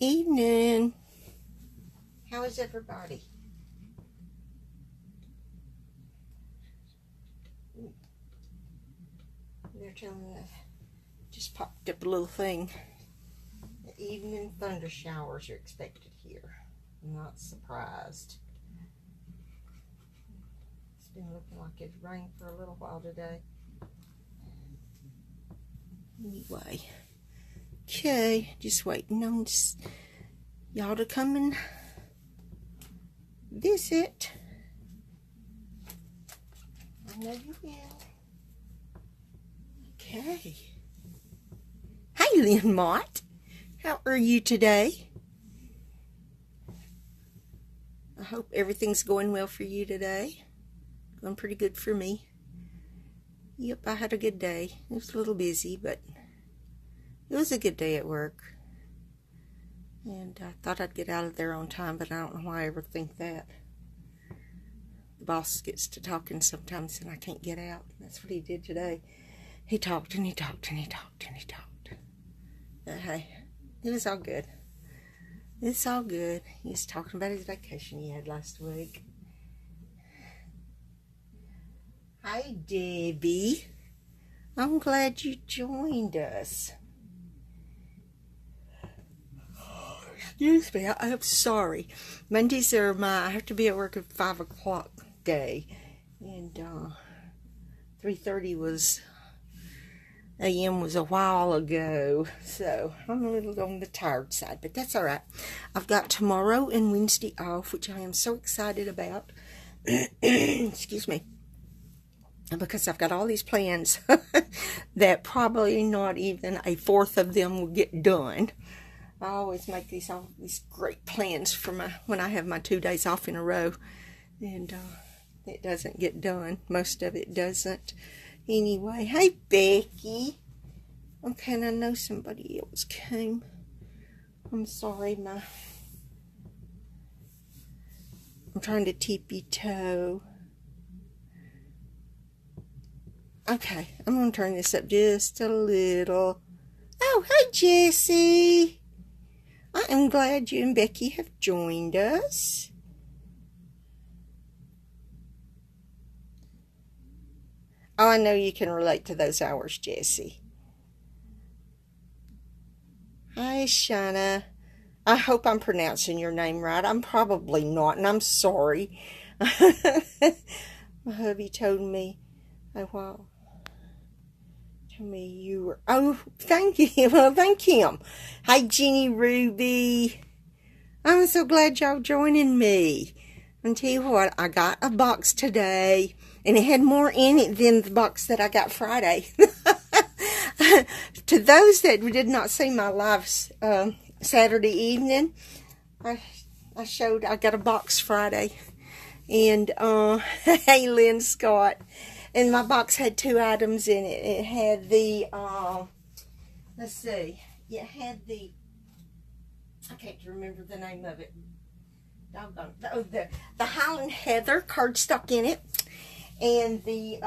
evening. How is everybody? They're telling me, just popped up a little thing. The evening thunder showers are expected here. I'm not surprised. It's been looking like it'd rain for a little while today. Anyway, okay, just waiting on y'all to come and visit. I know you will. Okay. Hey, Lynn Mott. How are you today? I hope everything's going well for you today. Going pretty good for me. Yep, I had a good day. It was a little busy, but it was a good day at work. And I thought I'd get out of there on time, but I don't know why I ever think that. The boss gets to talking sometimes and I can't get out. That's what he did today. He talked and he talked and he talked and he talked. But hey, it was all good. It's all good. He was talking about his vacation he had last week. Hi, Debbie. I'm glad you joined us. Excuse me, I'm sorry. Mondays are I have to be at work at 5 o'clock day. And 3:30 a.m. was a while ago. So I'm a little on the tired side, but that's all right. I've got tomorrow and Wednesday off, which I am so excited about. Excuse me. Because I've got all these plans that probably not even a fourth of them will get done. I always make these great plans for when I have my 2 days off in a row, and it doesn't get done. Most of it doesn't. Anyway, hey Becky. Okay, and I know somebody else came. I'm sorry, I'm trying to tippy toe. Okay, I'm going to turn this up just a little. Oh, hey, Jessie. I am glad you and Becky have joined us. Oh, I know you can relate to those hours, Jessie. Hi, Shauna. I hope I'm pronouncing your name right. I'm probably not, and I'm sorry. My hubby told me a while. Tell me you were. Oh, thank you. Well, thank him. Hi, Jenny Ruby. I'm so glad y'all joining me. And tell you what, I got a box today, and it had more in it than the box that I got Friday. To those that did not see my live Saturday evening, I got a box Friday, and hey, Lynn Scott. And my box had 2 items in it. It had the, let's see. It had the, I can't remember the name of it. The Highland Heather cardstock in it. And the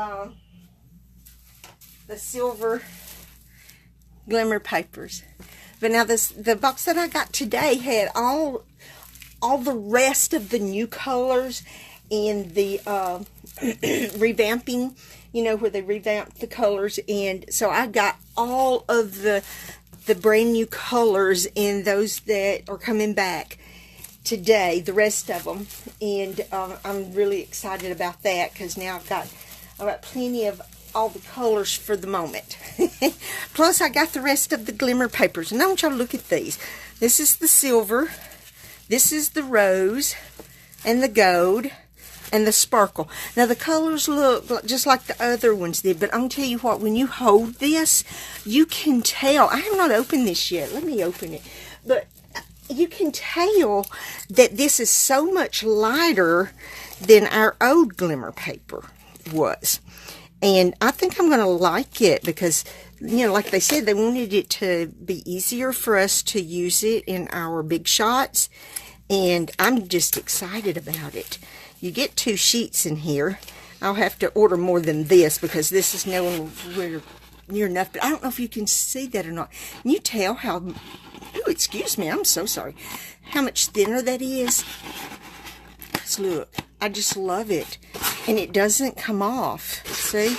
silver glimmer papers. But now the box that I got today had all the rest of the new colors and the revamping, where they revamped the colors. And so I got all of the brand new colors and those that are coming back today, the rest of them. And I'm really excited about that, because now I've got plenty of all the colors for the moment. Plus I got the rest of the glimmer papers. And I want y'all to look at these. This is the silver, this is the rose, and the gold, and the sparkle. Now the colors look just like the other ones did, but I'm going to tell you what, when you hold this, you can tell. I have not opened this yet. Let me open it. But you can tell that this is so much lighter than our old glimmer paper was. And I think I'm going to like it because, like they said, they wanted it to be easier for us to use it in our big shots. And I'm just excited about it. You get 2 sheets in here. I'll have to order more than this because this is nowhere near enough. But I don't know if you can see that or not. Can you tell how excuse me, I'm so sorry. How much thinner that is. Let's look. I just love it. And it doesn't come off. See?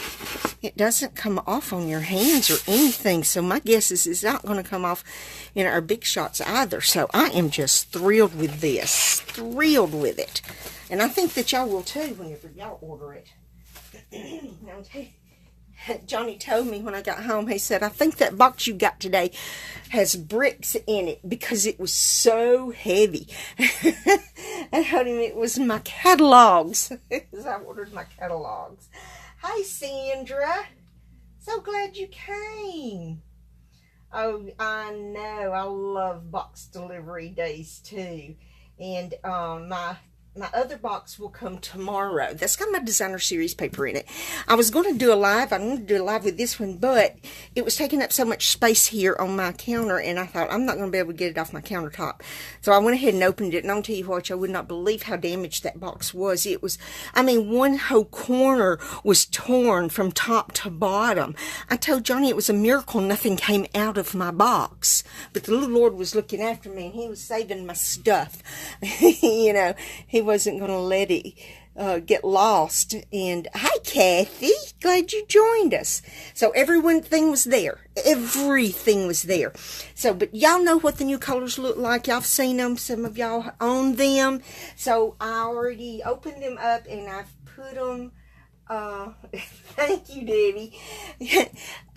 It doesn't come off on your hands or anything. So my guess is it's not going to come off in our Big Shots either. So I am just thrilled with this. Thrilled with it. And I think that y'all will too whenever y'all order it. Now, Johnny told me when I got home, he said, I think that box you got today has bricks in it because it was so heavy. I told him it was my catalogs. Because I ordered my catalogs. Hi, Sandra. So glad you came. Oh, I know. I love box delivery days too. And my other box will come tomorrow. That's got my designer series paper in it. I was going to do a live. I'm going to do a live with this one, but it was taking up so much space here on my counter, and I thought I'm not going to be able to get it off my countertop. So I went ahead and opened it, and I'll tell you what, I would not believe how damaged that box was. It was, I mean, one whole corner was torn from top to bottom. I told Johnny it was a miracle nothing came out of my box, but the little Lord was looking after me, and he was saving my stuff. You know, he wasn't going to let it get lost. And hi, Kathy, glad you joined us. So everything was there. Everything was there. So, but y'all know what the new colors look like. Y'all have seen them. Some of y'all own them. So I already opened them up and I've put them. Thank you, Debbie.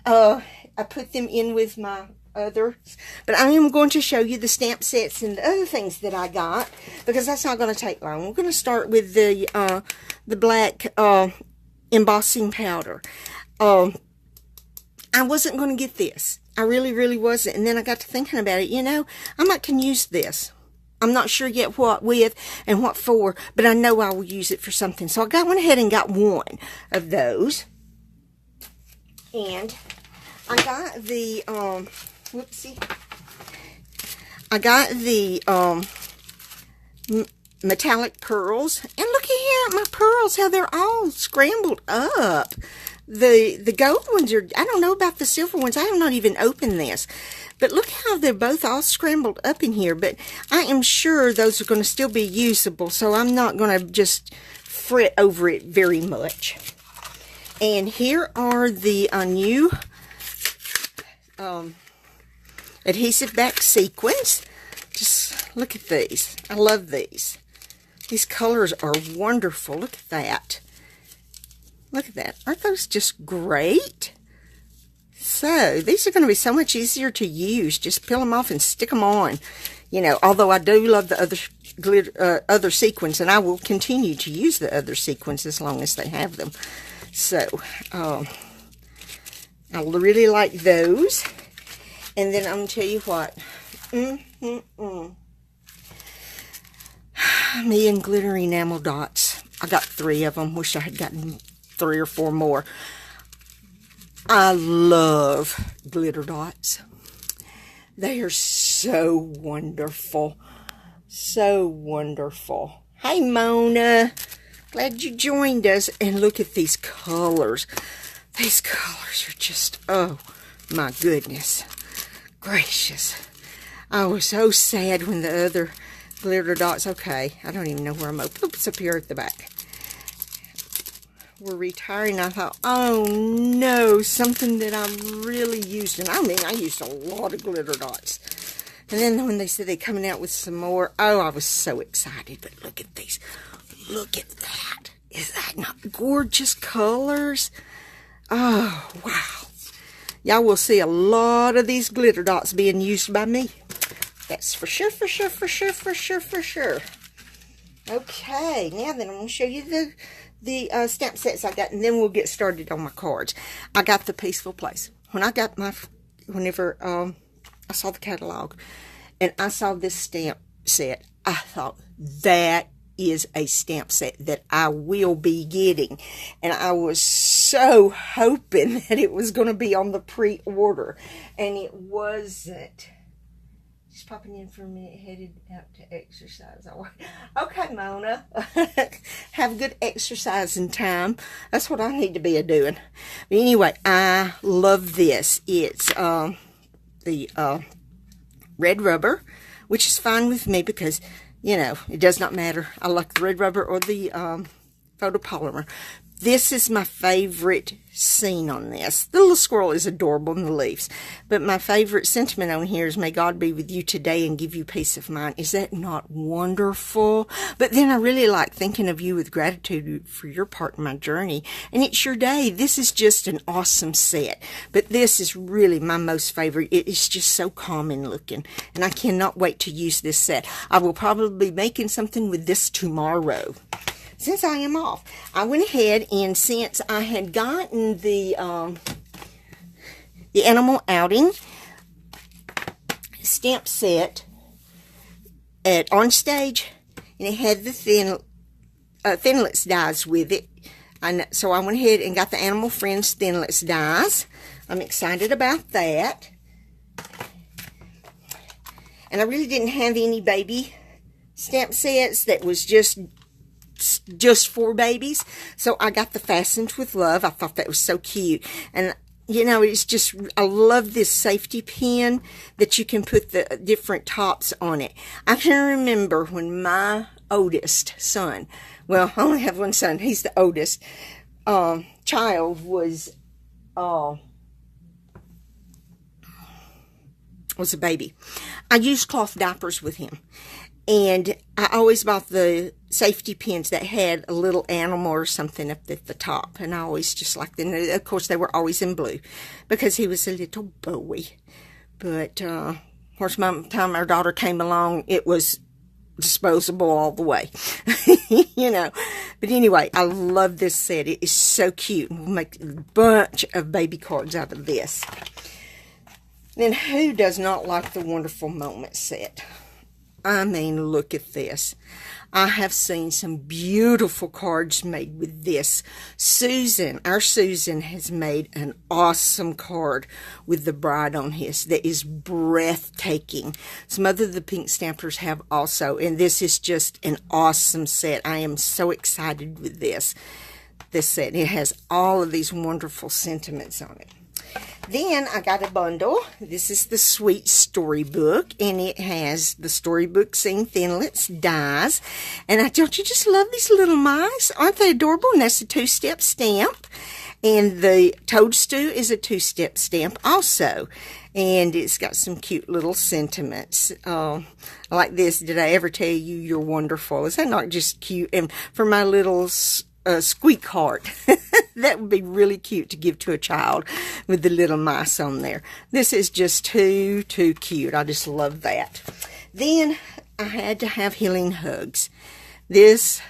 I put them in with my others, but I am going to show you the stamp sets and the other things that I got, because that's not going to take long. We're going to start with the black embossing powder. I wasn't going to get this. I really wasn't. And then I got to thinking about it. You know, I might can use this. I'm not sure yet what with and what for, but I know I will use it for something. So I went ahead and got one of those. And I got the whoopsie. I got the metallic pearls, and look here at my pearls, how they're all scrambled up. The gold ones are, I don't know about the silver ones. I have not even opened this, but look how they're both all scrambled up in here. But I am sure those are going to still be usable, so I'm not going to just fret over it very much. And here are the new adhesive back sequins. Just look at these. I love these. These colors are wonderful. Look at that. Look at that. Aren't those just great? So these are going to be so much easier to use. Just peel them off and stick them on. You know, although I do love the other glitter, other sequins, and I will continue to use the other sequins as long as they have them. So I really like those. And then I'm going to tell you what. Me and glitter enamel dots. I got 3 of them. Wish I had gotten 3 or 4 more. I love glitter dots. They are so wonderful. So wonderful. Hey, Mona. Glad you joined us. And look at these colors. These colors are just, oh my goodness gracious. I was so sad when the other glitter dots, okay, I don't even know where I'm open. Oops, it's up here at the back. We're retiring. I thought, oh no, something that I really used. And I mean, I used a lot of glitter dots. And then when they said they're coming out with some more, oh, I was so excited. But look at these. Look at that. Is that not gorgeous colors? Oh, wow. Y'all will see a lot of these glitter dots being used by me. That's for sure, for sure, for sure, for sure, for sure. Okay, now then I'm going to show you the stamp sets I got, and then we'll get started on my cards. I got the Peaceful Place. When I got my, whenever I saw the catalog, and I saw this stamp set, I thought, that is a stamp set that I will be getting. And I was so hoping that it was going to be on the pre-order. And it wasn't. Just popping in for a minute, headed out to exercise. Okay, Mona. Have a good exercising time. That's what I need to be doing. But anyway, I love this. It's the red rubber, which is fine with me because, you know, it does not matter. I like the red rubber or the photopolymer. This is my favorite scene on this. The little squirrel is adorable in the leaves. But my favorite sentiment on here is, may God be with you today and give you peace of mind. Is that not wonderful? But then I really like thinking of you with gratitude for your part in my journey. And it's your day. This is just an awesome set. But this is really my most favorite. It is just so calming looking. And I cannot wait to use this set. I will probably be making something with this tomorrow. Since I am off, I went ahead, and since I had gotten the Animal Outing stamp set at On Stage, and it had the Thinlits dies with it, so I went ahead and got the Animal Friends Thinlits dies. I'm excited about that. And I really didn't have any baby stamp sets that was just for babies, so I got the Fastened with Love. I thought that was so cute. And you know, it's just, I love this safety pin that you can put the different tops on it. I can remember when my oldest son, well, I only have one son, he's the oldest, child was a baby. I used cloth diapers with him. And I always bought the safety pins that had a little animal or something up at the top. And I always just liked them. Of course, they were always in blue because he was a little boy. But, of course, by the time our daughter came along, it was disposable all the way. You know. But anyway, I love this set. It is so cute. We'll make a bunch of baby cards out of this. Then who does not like the Wonderful Moments set? I mean, look at this. I have seen some beautiful cards made with this. Susan, our Susan, has made an awesome card with the bride on his that is breathtaking. Some other of the pink stampers have also, and this is just an awesome set. I am so excited with this set. It has all of these wonderful sentiments on it. Then I got a bundle. This is the Sweet Storybook, and it has the storybook scene Thinlits dies. And don't you just love these little mice? Aren't they adorable? And that's a 2-step stamp. And the Toadstool is a 2-step stamp also. And it's got some cute little sentiments. Like this, did I ever tell you you're wonderful? Is that not just cute? And for my little squeak heart. That would be really cute to give to a child with the little mice on there. This is just too cute. I just love that. Then I had to have Healing Hugs. This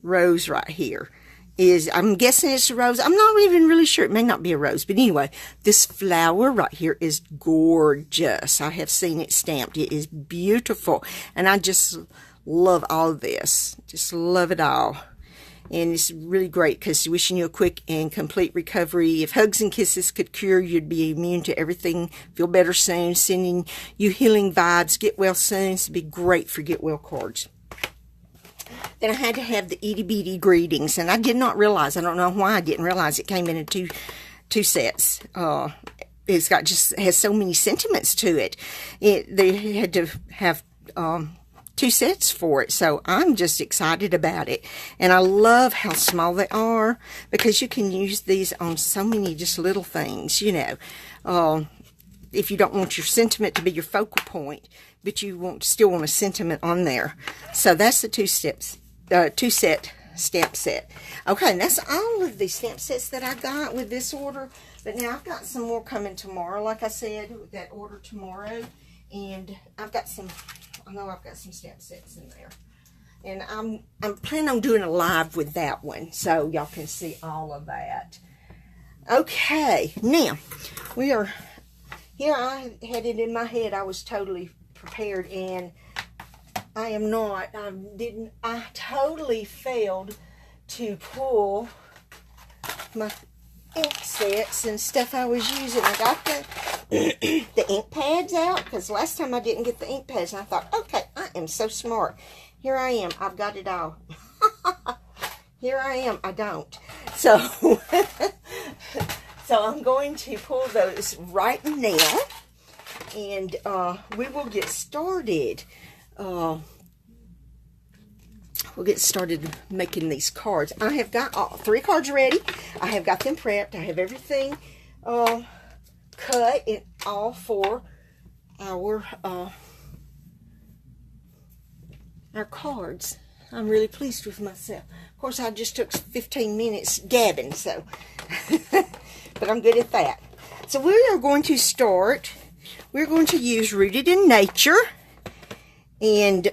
rose right here is, I'm guessing it's a rose. I'm not even really sure. It may not be a rose. But anyway, this flower right here is gorgeous. I have seen it stamped. It is beautiful. And I just love all this. Just love it all. And it's really great because wishing you a quick and complete recovery. If hugs and kisses could cure, you'd be immune to everything. Feel better soon. Sending you healing vibes. Get well soon. It'd be great for get well cards. Then I had to have the itty bitty greetings. And I did not realize, I don't know why I didn't realize it came in two sets. It's got has so many sentiments to it. They had to have 2 sets for it, so I'm just excited about it. And I love how small they are because you can use these on so many just little things, you know. If you don't want your sentiment to be your focal point, but you still want a sentiment on there. So that's the 2-set stamp set. Okay, and that's all of the stamp sets that I got with this order. But now I've got some more coming tomorrow, like I said, with that order tomorrow. And I've got some stamp sets in there. And I'm planning on doing a live with that one, so y'all can see all of that. Okay, now we are here. I had it in my head. I was totally prepared, and I am not. I totally failed to pull my ink sets and stuff I was using. I got the ink pads out because last time I didn't get the ink pads, and I thought, okay, I am so smart. Here I am. I've got it all. Here I am. I don't. So, so I'm going to pull those right now. and we will get started. We'll get started making these cards. I have got all 3 cards ready. I have got them prepped. I have everything cut in all for our cards. I'm really pleased with myself. Of course, I just took 15 minutes dabbing, so but I'm good at that. So we are going to start. We're going to use Rooted in Nature, and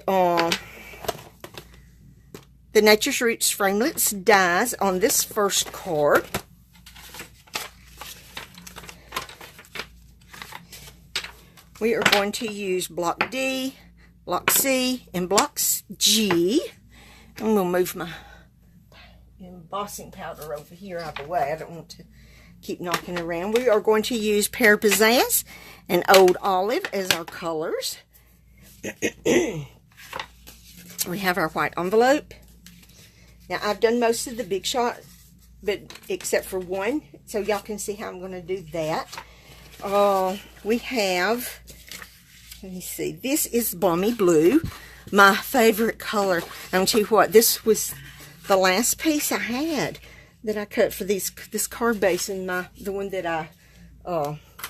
the Nature's Roots Framelits dies on this first card. We are going to use Block D, Block C, and Block G. I'm going to move my embossing powder over here out of the way. I don't want to keep knocking around. We are going to use Pear Pizzazz and Old Olive as our colors. We have our white envelope. Now, I've done most of the Big Shot, but except for one, so y'all can see how I'm going to do that. We have, let me see, this is Balmy Blue, my favorite color. I'm going to tell you what, this was the last piece I had that I cut for this card base, and the one that I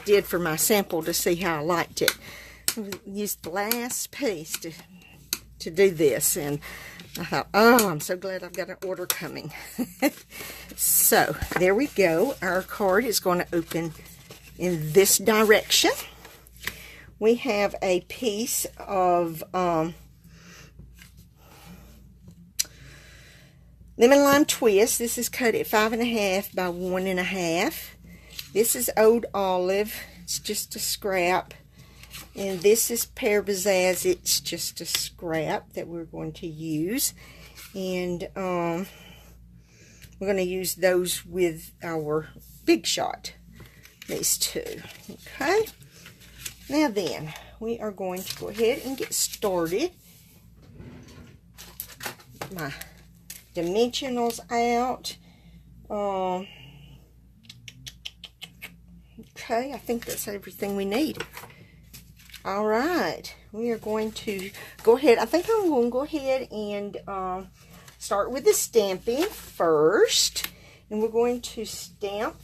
did for my sample to see how I liked it. I used the last piece to do this, and I thought, oh, I'm so glad I've got an order coming. So, there we go. Our card is going to open in this direction. We have a piece of Lemon Lime Twist. This is cut at 5.5 by 1.5. This is Old Olive. It's just a scrap. And this is Pear Pizzazz. It's just a scrap that we're going to use. And we're going to use those with our Big Shot. These two. Okay. Now then, we are going to go ahead and get started. My dimensionals out. Okay, I think that's everything we need. All right, we are going to go ahead. I think I'm going to go ahead and start with the stamping first. And we're going to stamp.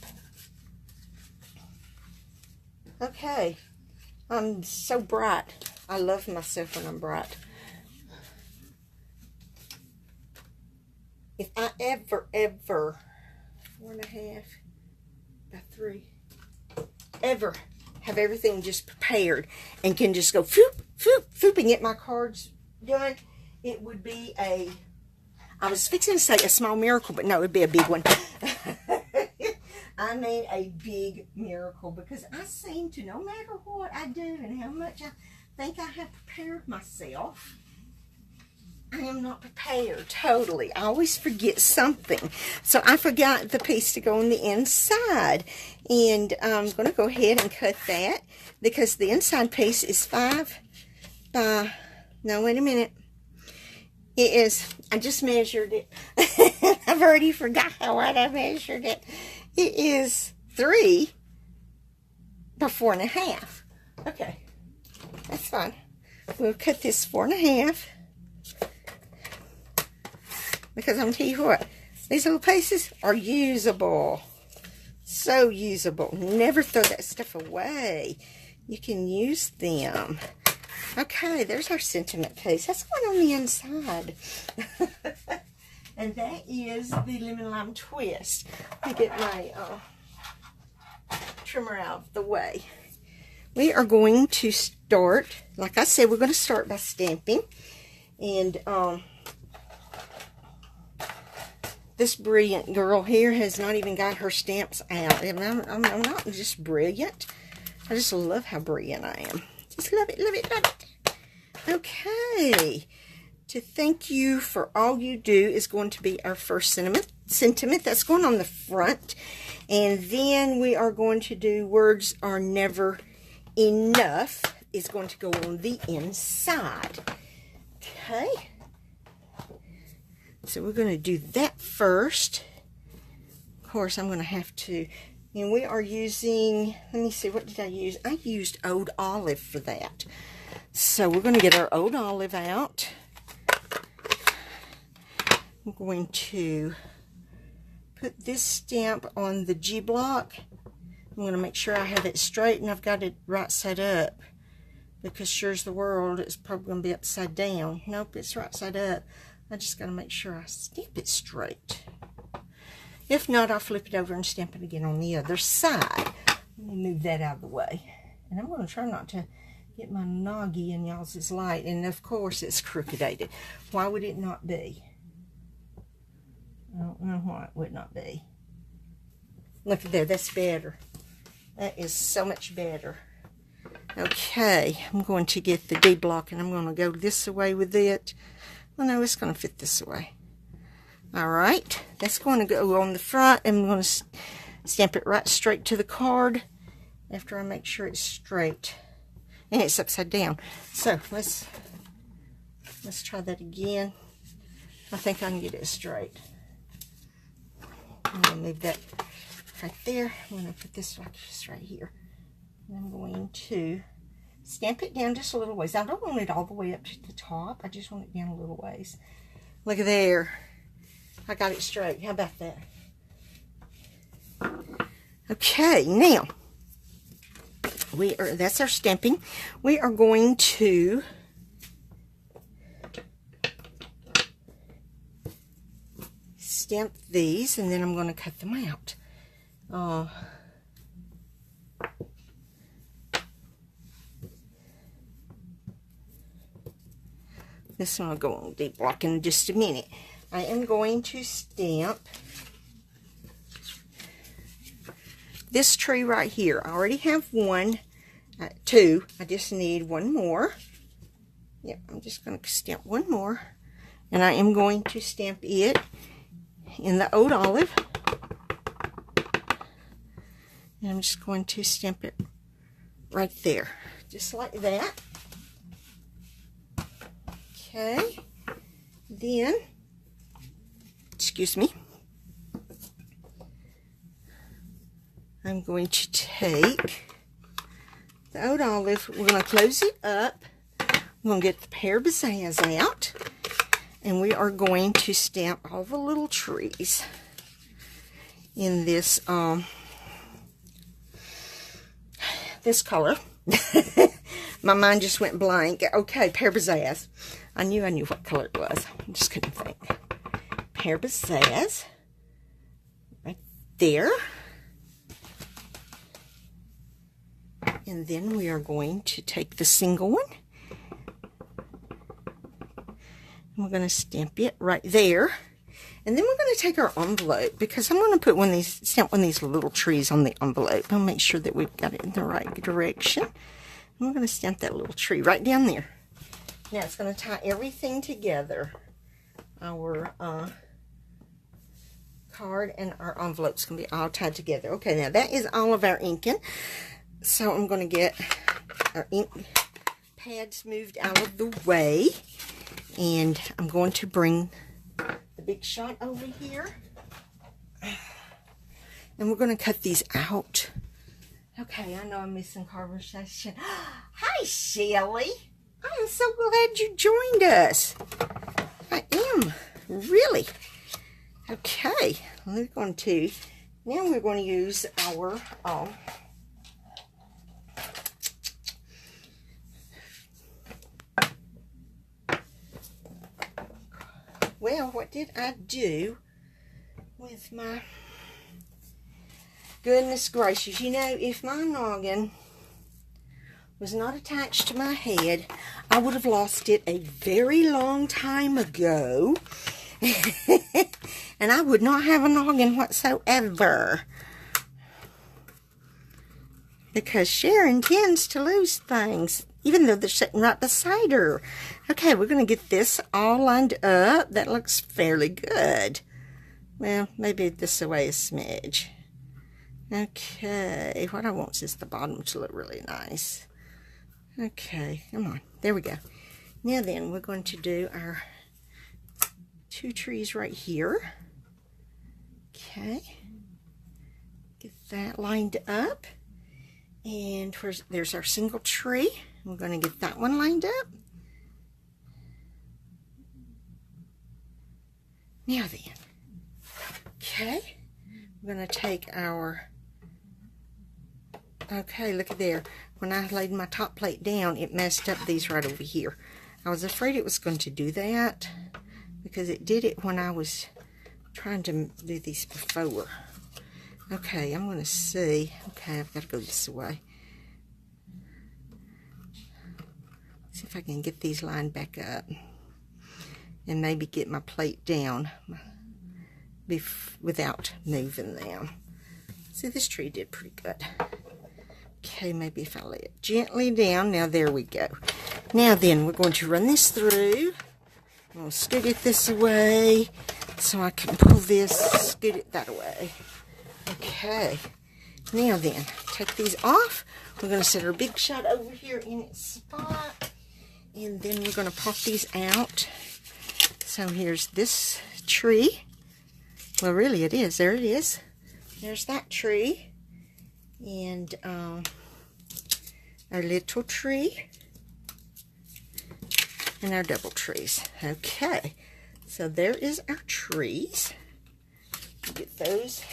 Okay, I'm so bright. I love myself when I'm bright. If I ever 1.5 by 3, ever have everything just prepared and can just go foop, foop, foop and get my cards done, it would be I was fixing to say a small miracle, but no, it would be a big one. I mean a big miracle, because I seem to, no matter what I do and how much I think I have prepared myself, I am not prepared totally. I always forget something. So I forgot the piece to go on the inside. And I'm going to go ahead and cut that, because the inside piece is 5 by, no, wait a minute. It is, I just measured it. I've already forgot how I measured it. It is 3 by 4.5. Okay, that's fine. We'll cut this 4.5. Because I'm going to tell you what, these little pieces are usable. So usable. Never throw that stuff away. You can use them. Okay, there's our sentiment piece. That's one on the inside. And that is the Lemon Lime Twist. Let me get my trimmer out of the way. We are going to start, like I said, we're going to start by stamping. And this brilliant girl here has not even got her stamps out. And I'm not just brilliant. I just love how brilliant I am. Just love it, love it, love it. Okay. To thank you for all you do is going to be our first sentiment. That's going on the front. And then we are going to do Words Are Never Enough. Is going to go on the inside. Okay. So we're going to do that first. Of course, I'm going to have to, And we are using, let me see, what did I use? I used Old Olive for that. So we're going to get our Old Olive out. I'm going to put this stamp on the G block. I'm going to make sure I have it straight and I've got it right side up. Because sure as the world, it's probably going to be upside down. Nope, it's right side up. I just got to make sure I stamp it straight. If not, I'll flip it over and stamp it again on the other side. Let me move that out of the way. And I'm going to try not to get my noggy in y'all's light. And of course, it's crooked-ated. Why would it not be? I don't know why it would not be. Look at there, that's better. That is so much better. Okay, I'm going to get the D block and I'm going to go this way with it. Oh no, it's going to fit this way. Alright, that's going to go on the front and I'm going to stamp it right straight to the card after I make sure it's straight. And it's upside down. So, let's try that again. I think I can get it straight. I'm going to move that right there. I'm going to put this like just right here. And I'm going to stamp it down just a little ways. I don't want it all the way up to the top. I just want it down a little ways. Look at there. I got it straight. How about that? Okay, now that's our stamping. We are going to stamp these and then I'm going to cut them out. This one will go on D block in just a minute. I am going to stamp this tree right here. I already have one, two. I just need one more. Yep, I'm just going to stamp one more. And I am going to stamp it in the Old Olive. And I'm just going to stamp it right there. Just like that. Okay. Then, excuse me, I'm going to take the Old Olive, we're going to close it up, we're going to get the pear pizzazz out, and we are going to stamp all the little trees in this, this color. My mind just went blank. Okay, pear pizzazz. I knew what color it was. I just couldn't think. Pear pizzazz. Right there. And then we are going to take the single one. And we're going to stamp it right there. And then we're going to take our envelope because I'm going to put stamp one of these little trees on the envelope. I'll make sure that we've got it in the right direction. And we're going to stamp that little tree right down there. Now it's going to tie everything together. Our card and our envelope's going to be all tied together. Okay, now that is all of our inking. So I'm going to get our ink pads moved out of the way. And I'm going to bring the big shot over here. And we're going to cut these out. Okay, I know I'm missing conversation. Hi, Shelly. I am so glad you joined us. I am, really. Okay, now we're going to use our, well, what did I do with my, goodness gracious, you know, if my noggin was not attached to my head, I would have lost it a very long time ago. And I would not have a noggin whatsoever. Because Sharon tends to lose things, even though they're sitting right beside her. Okay, we're going to get this all lined up. That looks fairly good. Well, maybe this way a smidge. Okay, what I want is the bottom to look really nice. Okay, come on. There we go. Now then, we're going to do our two trees right here. Okay. Get that lined up. And there's our single tree. We're going to get that one lined up. Now then, okay, we're going to take our, okay, look at there. When I laid my top plate down, it messed up these right over here. I was afraid it was going to do that because it did it when I was trying to do these before. Okay, I'm going to see. Okay, I've got to go this way. See if I can get these lined back up and maybe get my plate down without moving them. See, this tree did pretty good. Okay, maybe if I lay it gently down. Now, there we go. Now then, we're going to run this through. I'm going to scoot it this way so I can pull this, scoot it that way. Okay. Now then, take these off. We're going to set our big shot over here in its spot. And then we're going to pop these out. So here's this tree. Well, really it is. There it is. There's that tree. And our little tree. And our double trees. Okay. So there is our trees. Get those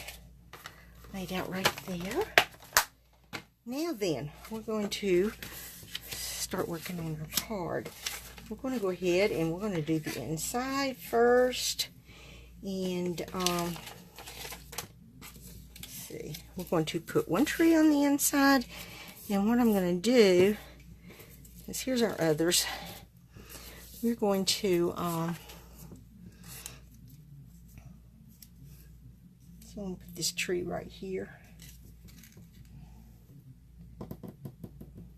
laid out right there. Now then, we're going to start working on our card. We're going to go ahead and we're going to do the inside first. And let's see, we're going to put one tree on the inside. And what I'm going to do is, here's our others. We're going to so I'm going to put this tree right here.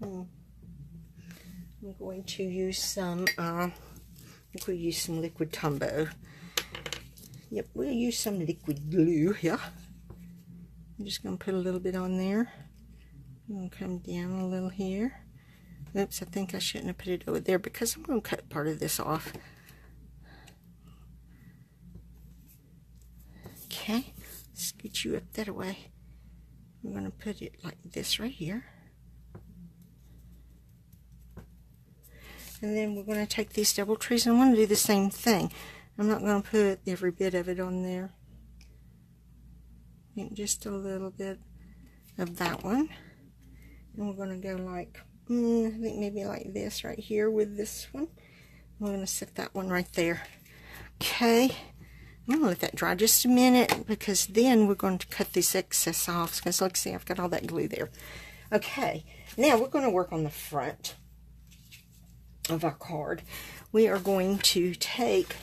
I'm going to use some liquid Tombow. Yep, we'll use some liquid glue here. I'm just going to put a little bit on there. I'm going to come down a little here. Oops, I think I shouldn't have put it over there because I'm going to cut part of this off. Okay, scoot you up that way. I'm going to put it like this right here. And then we're going to take these double trees and I'm going to do the same thing. I'm not going to put every bit of it on there. I think just a little bit of that one. And we're going to go like, I think maybe like this right here with this one. We're going to set that one right there. Okay. I'm going to let that dry just a minute because then we're going to cut this excess off. Because like, see, I've got all that glue there. Okay. Now we're going to work on the front of our card. We are going to take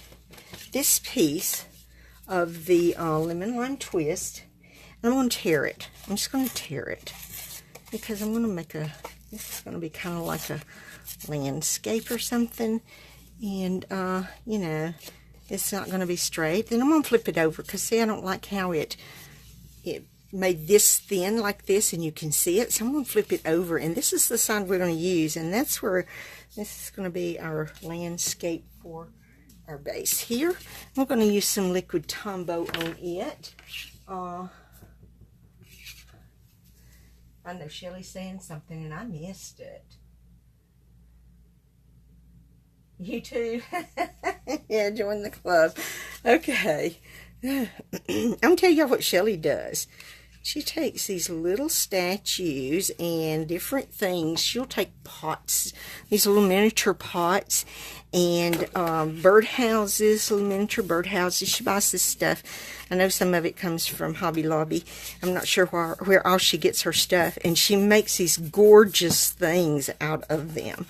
this piece of the lemon lime twist and I'm going to tear it. I'm just going to tear it because I'm going to make this is going to be kind of like a landscape or something, and you know, it's not going to be straight. Then I'm going to flip it over because see, I don't like how it made this thin like this and you can see it, so I'm going to flip it over, and this is the side we're going to use, and that's where this is going to be our landscape for our base here. We're going to use some liquid Tombow on it. I know Shelly's saying something and I missed it. You too? Yeah, join the club. Okay. I'm going to tell you what Shelly does. She takes these little statues and different things. She'll take pots, these little miniature pots, and birdhouses, little miniature birdhouses. She buys this stuff. I know some of it comes from Hobby Lobby. I'm not sure where all she gets her stuff. And she makes these gorgeous things out of them.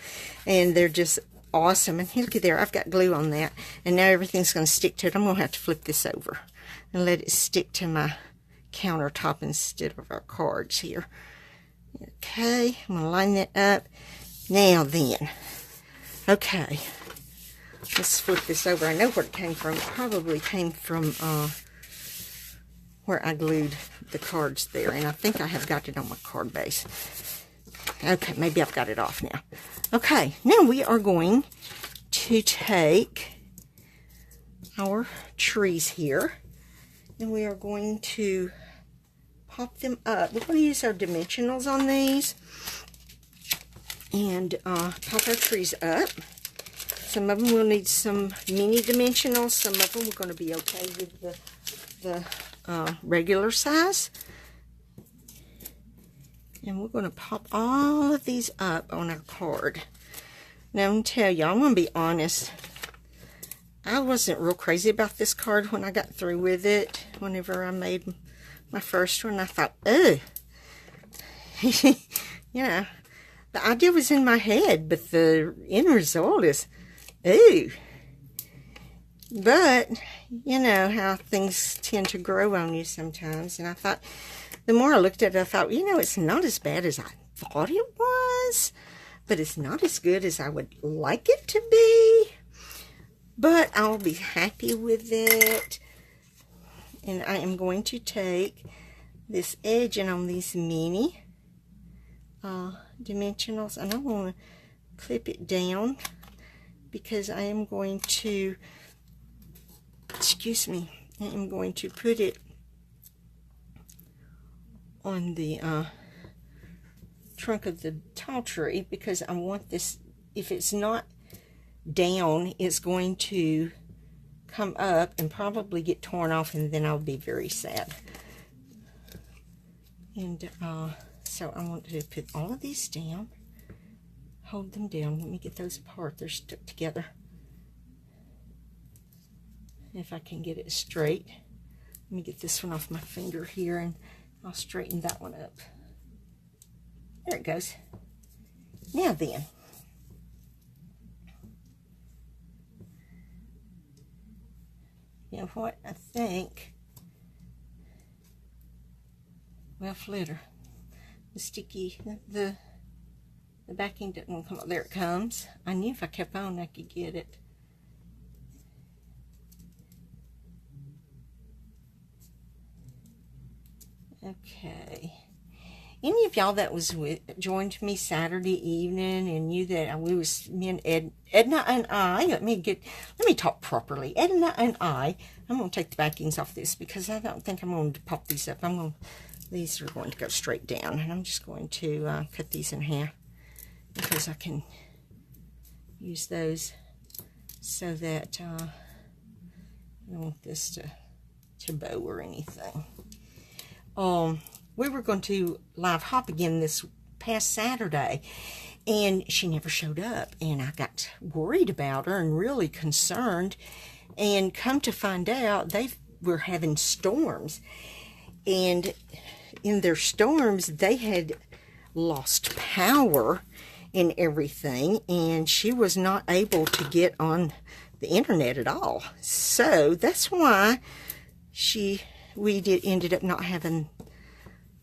And they're just awesome. And look at there, I've got glue on that. And now everything's going to stick to it. I'm going to have to flip this over and let it stick to my countertop instead of our cards here. Okay, I'm going to line that up. Now then, okay, let's flip this over. I know where it came from. It probably came from where I glued the cards there, and I think I have got it on my card base. Okay, maybe I've got it off now. Okay, now we are going to take our trees here, and we are going to pop them up. We're going to use our dimensionals on these and pop our trees up. Some of them will need some mini dimensionals. Some of them are going to be okay with the regular size. And we're going to pop all of these up on our card. Now, I'm going to tell you, I'm going to be honest. I wasn't real crazy about this card when I got through with it. Whenever I made my first one, I thought, oh. You know, the idea was in my head, but the end result is, ooh. But, you know how things tend to grow on you sometimes. And I thought, the more I looked at it, I thought, you know, it's not as bad as I thought it was. But it's not as good as I would like it to be. But I'll be happy with it. And I am going to take this edge and on these mini dimensionals, and I'm going to clip it down because I am going to, excuse me, I am going to put it on the trunk of the tall tree because I want this, if it's not down, it's going to come up and probably get torn off, and then I'll be very sad. And so I want to put all of these down, hold them down. Let me get those apart. They're stuck together. If I can get it straight. Let me get this one off my finger here, and I'll straighten that one up. There it goes. Now then. You know what? I think, well, flitter. The sticky, the backing doesn't come up. There it comes. I knew if I kept on, I could get it. Okay. Any of y'all that was joined me Saturday evening and knew that me and Edna and I, let me talk properly. Edna and I'm going to take the backings off this because I don't think I'm going to pop these up. These are going to go straight down, and I'm just going to cut these in half because I can use those so that I don't want this to bow or anything. We were going to live hop again this past Saturday, and she never showed up, and I got worried about her and really concerned, and come to find out they were having storms, and in their storms they had lost power and everything, and she was not able to get on the internet at all. So that's why we ended up not having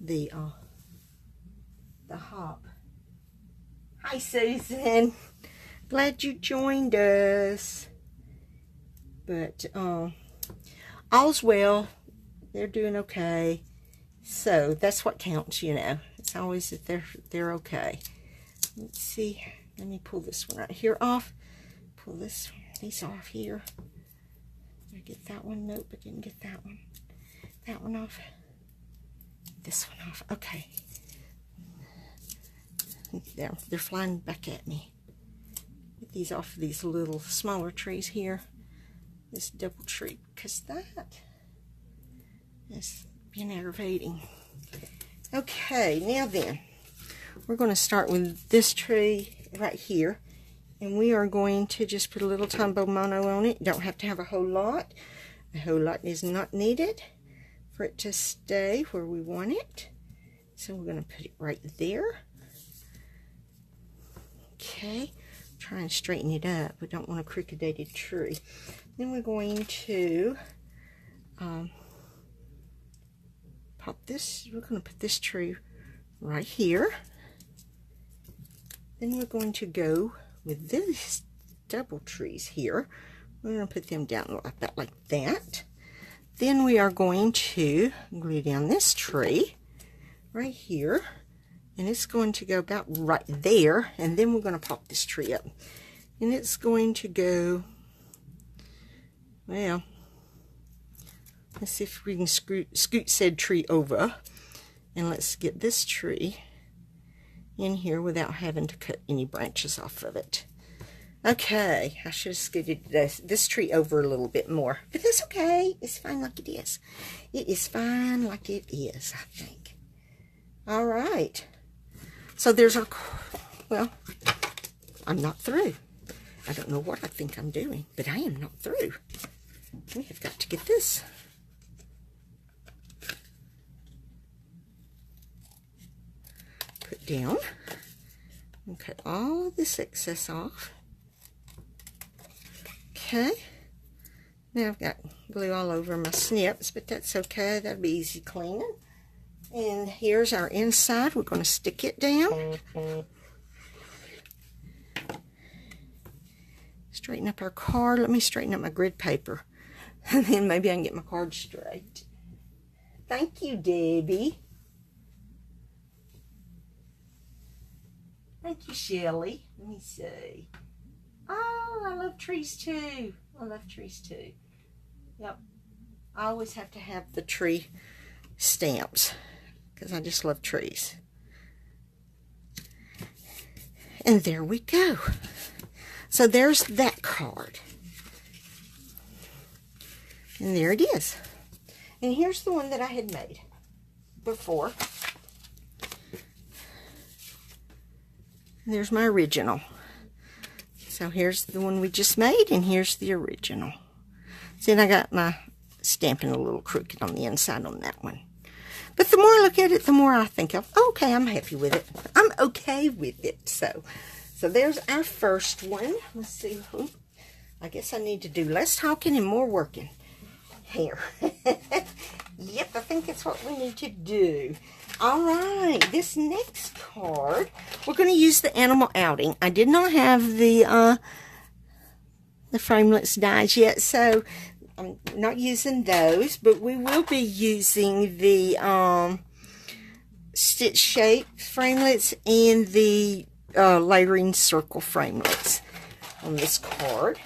the hop. Hi, Susan. Glad you joined us. But all's well. They're doing okay. So that's what counts, you know. It's always that they're okay. Let's see. Let me pull this one right here off. Pull these off here. Did I get that one? Nope, I didn't get that one. That one off. This one off. Okay. There, they're flying back at me. Get these off of these little smaller trees here. This double tree, because that has been aggravating. Okay, now then, we're going to start with this tree right here, and we are going to just put a little Tombow Mono on it. Don't have to have a whole lot. A whole lot is not needed for it to stay where we want it. So we're going to put it right there. Okay, try and straighten it up. We don't want a crooked tree. Then we're going to pop this. We're going to put this tree right here. Then we're going to go with these double trees here. We're going to put them down about like that. Then we are going to glue down this tree right here, and it's going to go about right there, and then we're going to pop this tree up, and it's going to go, well, let's see if we can scoot said tree over. And let's get this tree in here without having to cut any branches off of it. Okay, I should have scooted this tree over a little bit more, but that's okay. It's fine like it is. It is fine like it is, I think. All right. So there's our, well, I'm not through. I don't know what I think I'm doing, but I am not through. We have got to get this. Put down and cut all of this excess off. Okay, now I've got glue all over my snips, but that's okay. That'll be easy cleaning. And here's our inside. We're going to stick it down. Straighten up our card. Let me straighten up my grid paper, and then maybe I can get my card straight. Thank you, Debbie. Thank you, Shelley. Let me see. Oh, I love trees too. I love trees too. Yep. I always have to have the tree stamps because I just love trees. And there we go. So there's that card. And there it is. And here's the one that I had made before. And there's my original. So here's the one we just made, and here's the original. See, and I got my stamping a little crooked on the inside on that one. But the more I look at it, the more I think of, okay, I'm happy with it. I'm okay with it. So there's our first one. Let's see. I guess I need to do less talking and more working here. Yep, I think that's what we need to do. All right, this next card, we're going to use the Animal Outing. I did not have the framelits dies yet, so I'm not using those, but we will be using the stitch shape framelits and the layering circle framelits on this card.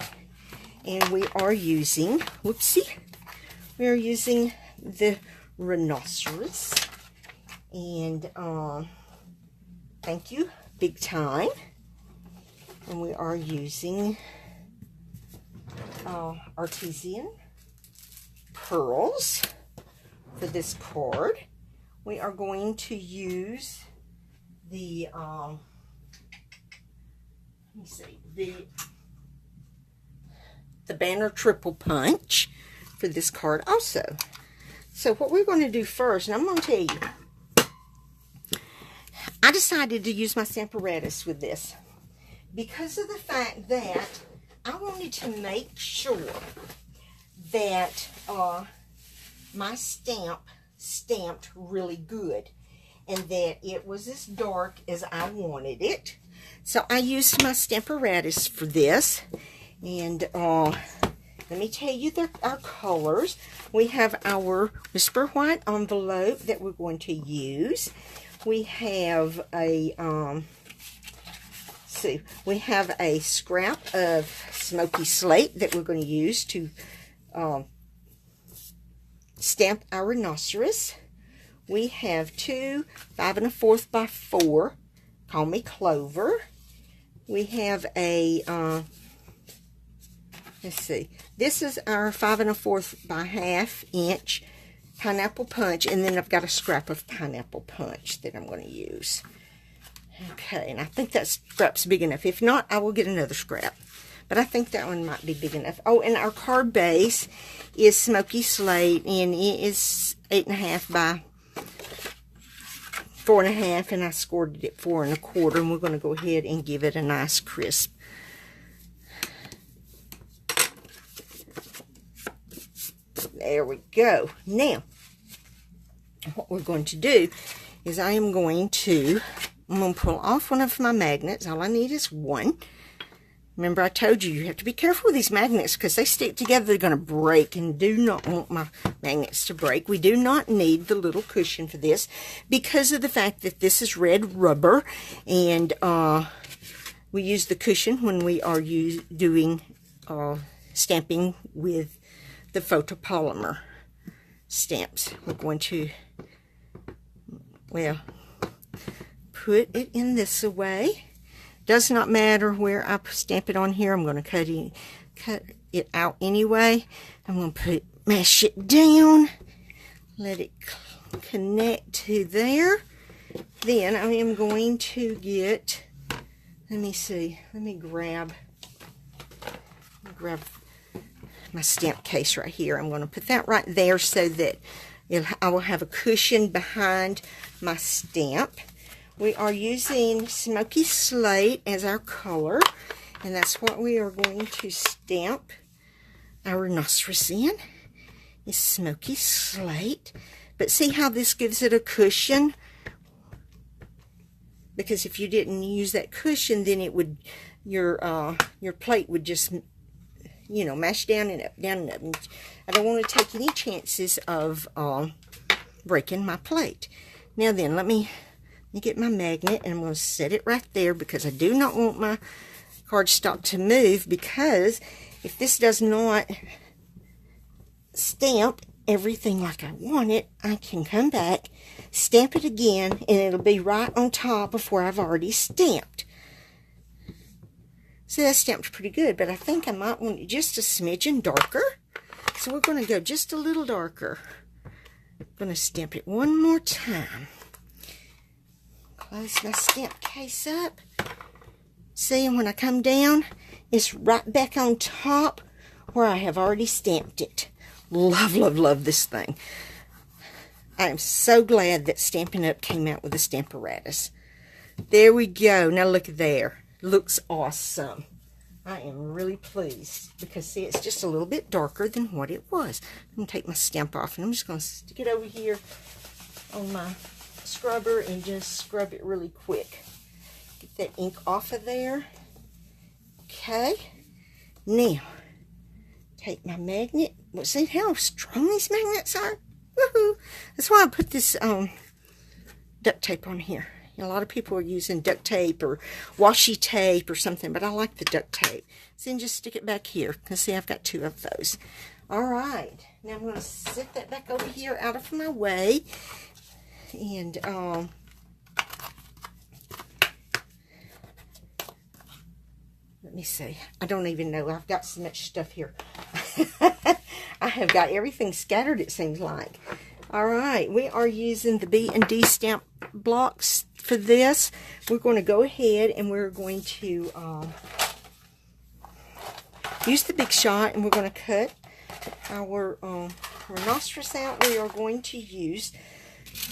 And we are using, whoopsie, we are using the rhinoceros. And thank you, big time. And we are using artesian pearls for this card. We are going to use the let me see, the banner triple punch for this card also. So what we're going to do first, and I'm going to tell you, I decided to use my Stamparatus with this because of the fact that I wanted to make sure that my stamp stamped really good and that it was as dark as I wanted it. So I used my Stamparatus for this. And let me tell you our colors. We have our Whisper White envelope that we're going to use. We have a we have a scrap of smoky slate that we're going to use to stamp our rhinoceros. We have two 5 1/4 by 4 Call Me Clover. We have a let's see, this is our 5 1/4 by 1/2 inch Pineapple Punch, and then I've got a scrap of Pineapple Punch that I'm going to use. Okay, and I think that scrap's big enough. If not, I will get another scrap. But I think that one might be big enough. Oh, and our card base is Smoky Slate, and it is 8 1/2 by 4 1/2, and I scored it at 4 1/4, and we're going to go ahead and give it a nice crisp. There we go. Now, what we're going to do is I'm going to pull off one of my magnets. All I need is one. Remember, I told you, you have to be careful with these magnets because they stick together. They're going to break, and do not want my magnets to break. We do not need the little cushion for this because of the fact that this is red rubber, and we use the cushion when we are doing stamping with the photopolymer stamps. We're going to well, put it in this way. Does not matter where I stamp it on here. I'm going to cut it out anyway. I'm going to mash it down. Let it connect to there. Then I am going to get, let me see, let me grab my stamp case right here. I'm going to put that right there so that I will have a cushion behind my stamp. We are using Smoky Slate as our color, and that's what we are going to stamp our rhinoceros in, is Smoky Slate. But see how this gives it a cushion? Because if you didn't use that cushion, then it would, your plate would just, you know, mash down and up, down and up. And I don't want to take any chances of breaking my plate. Now then, let me get my magnet, and I'm going to set it right there because I do not want my cardstock to move, because if this does not stamp everything like I want it, I can come back, stamp it again, and it'll be right on top of where I've already stamped. See, that stamped pretty good, but I think I might want it just a smidgen darker. So we're going to go just a little darker. I'm going to stamp it one more time. Close my stamp case up. See, and when I come down, it's right back on top where I have already stamped it. Love, love, love this thing. I am so glad that Stampin' Up! Came out with a Stamparatus. There we go. Now look there. Looks awesome. I am really pleased because, see, it's just a little bit darker than what it was. I'm going to take my stamp off, and I'm just going to stick it over here on my scrubber and just scrub it really quick. Get that ink off of there. Okay. Now, take my magnet. Well, see how strong these magnets are? Woohoo! That's why I put this duct tape on here. A lot of people are using duct tape or washi tape or something, but I like the duct tape. So then just stick it back here. Because see, I've got 2 of those. Alright, now I'm going to set that back over here out of my way. And, let me see. I don't even know. I've got so much stuff here. I have got everything scattered, it seems like. Alright, we are using the B&D stamp blocks for this. We're going to go ahead and we're going to use the Big Shot, and we're going to cut our rhinoceros out. We are going to use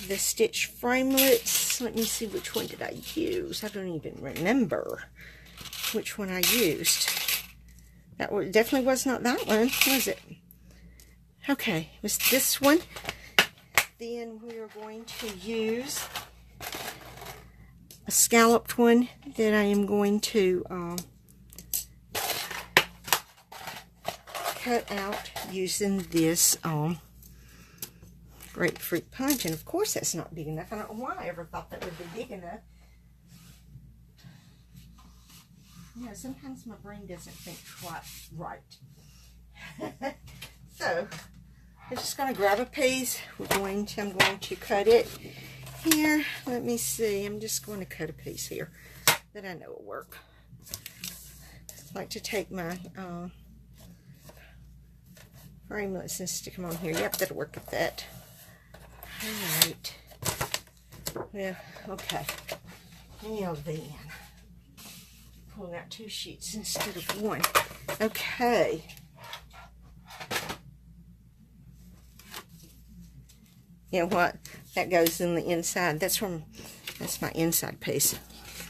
the stitch framelits. Let me see, which one did I use? I don't even remember which one I used. That definitely was not that one, was it? Okay, it was this one. Then we are going to use a scalloped one that I am going to cut out using this grapefruit punch. And of course that's not big enough. I don't know why I ever thought that would be big enough. You know, sometimes my brain doesn't think quite right. So, I'm just going to grab a piece. I'm going to cut it here. Let me see. I'm just going to cut a piece here that I know will work. I like to take my framelits and stick them on here. Yep, that'll work with that. Alright. Well, okay. Now then. Pulling out 2 sheets instead of 1. Okay. You know what? That goes in the inside. That's my inside piece.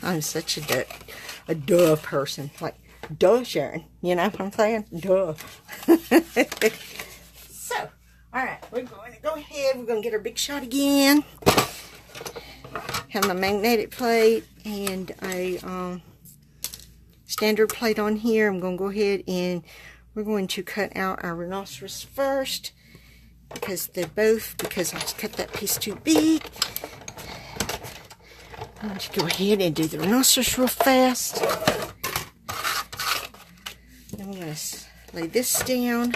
I'm such a duh person. Like, duh, Sharon. You know what I'm saying? Duh. So, alright. We're going to go ahead. We're going to get our Big Shot again. Have my magnetic plate and a standard plate on here. I'm going to go ahead and we're going to cut out our rhinoceros first because I cut that piece too big. I'm going to go ahead and do the rhinoceros real fast. Then we're going to lay this down.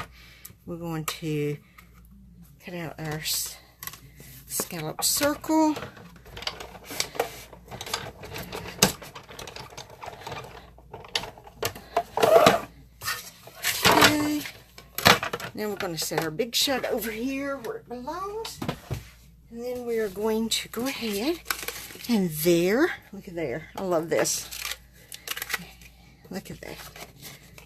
We're going to cut out our scallop circle. Now we're going to set our big shot over here where it belongs. And then we are going to go ahead and there, look at there. I love this. Look at that.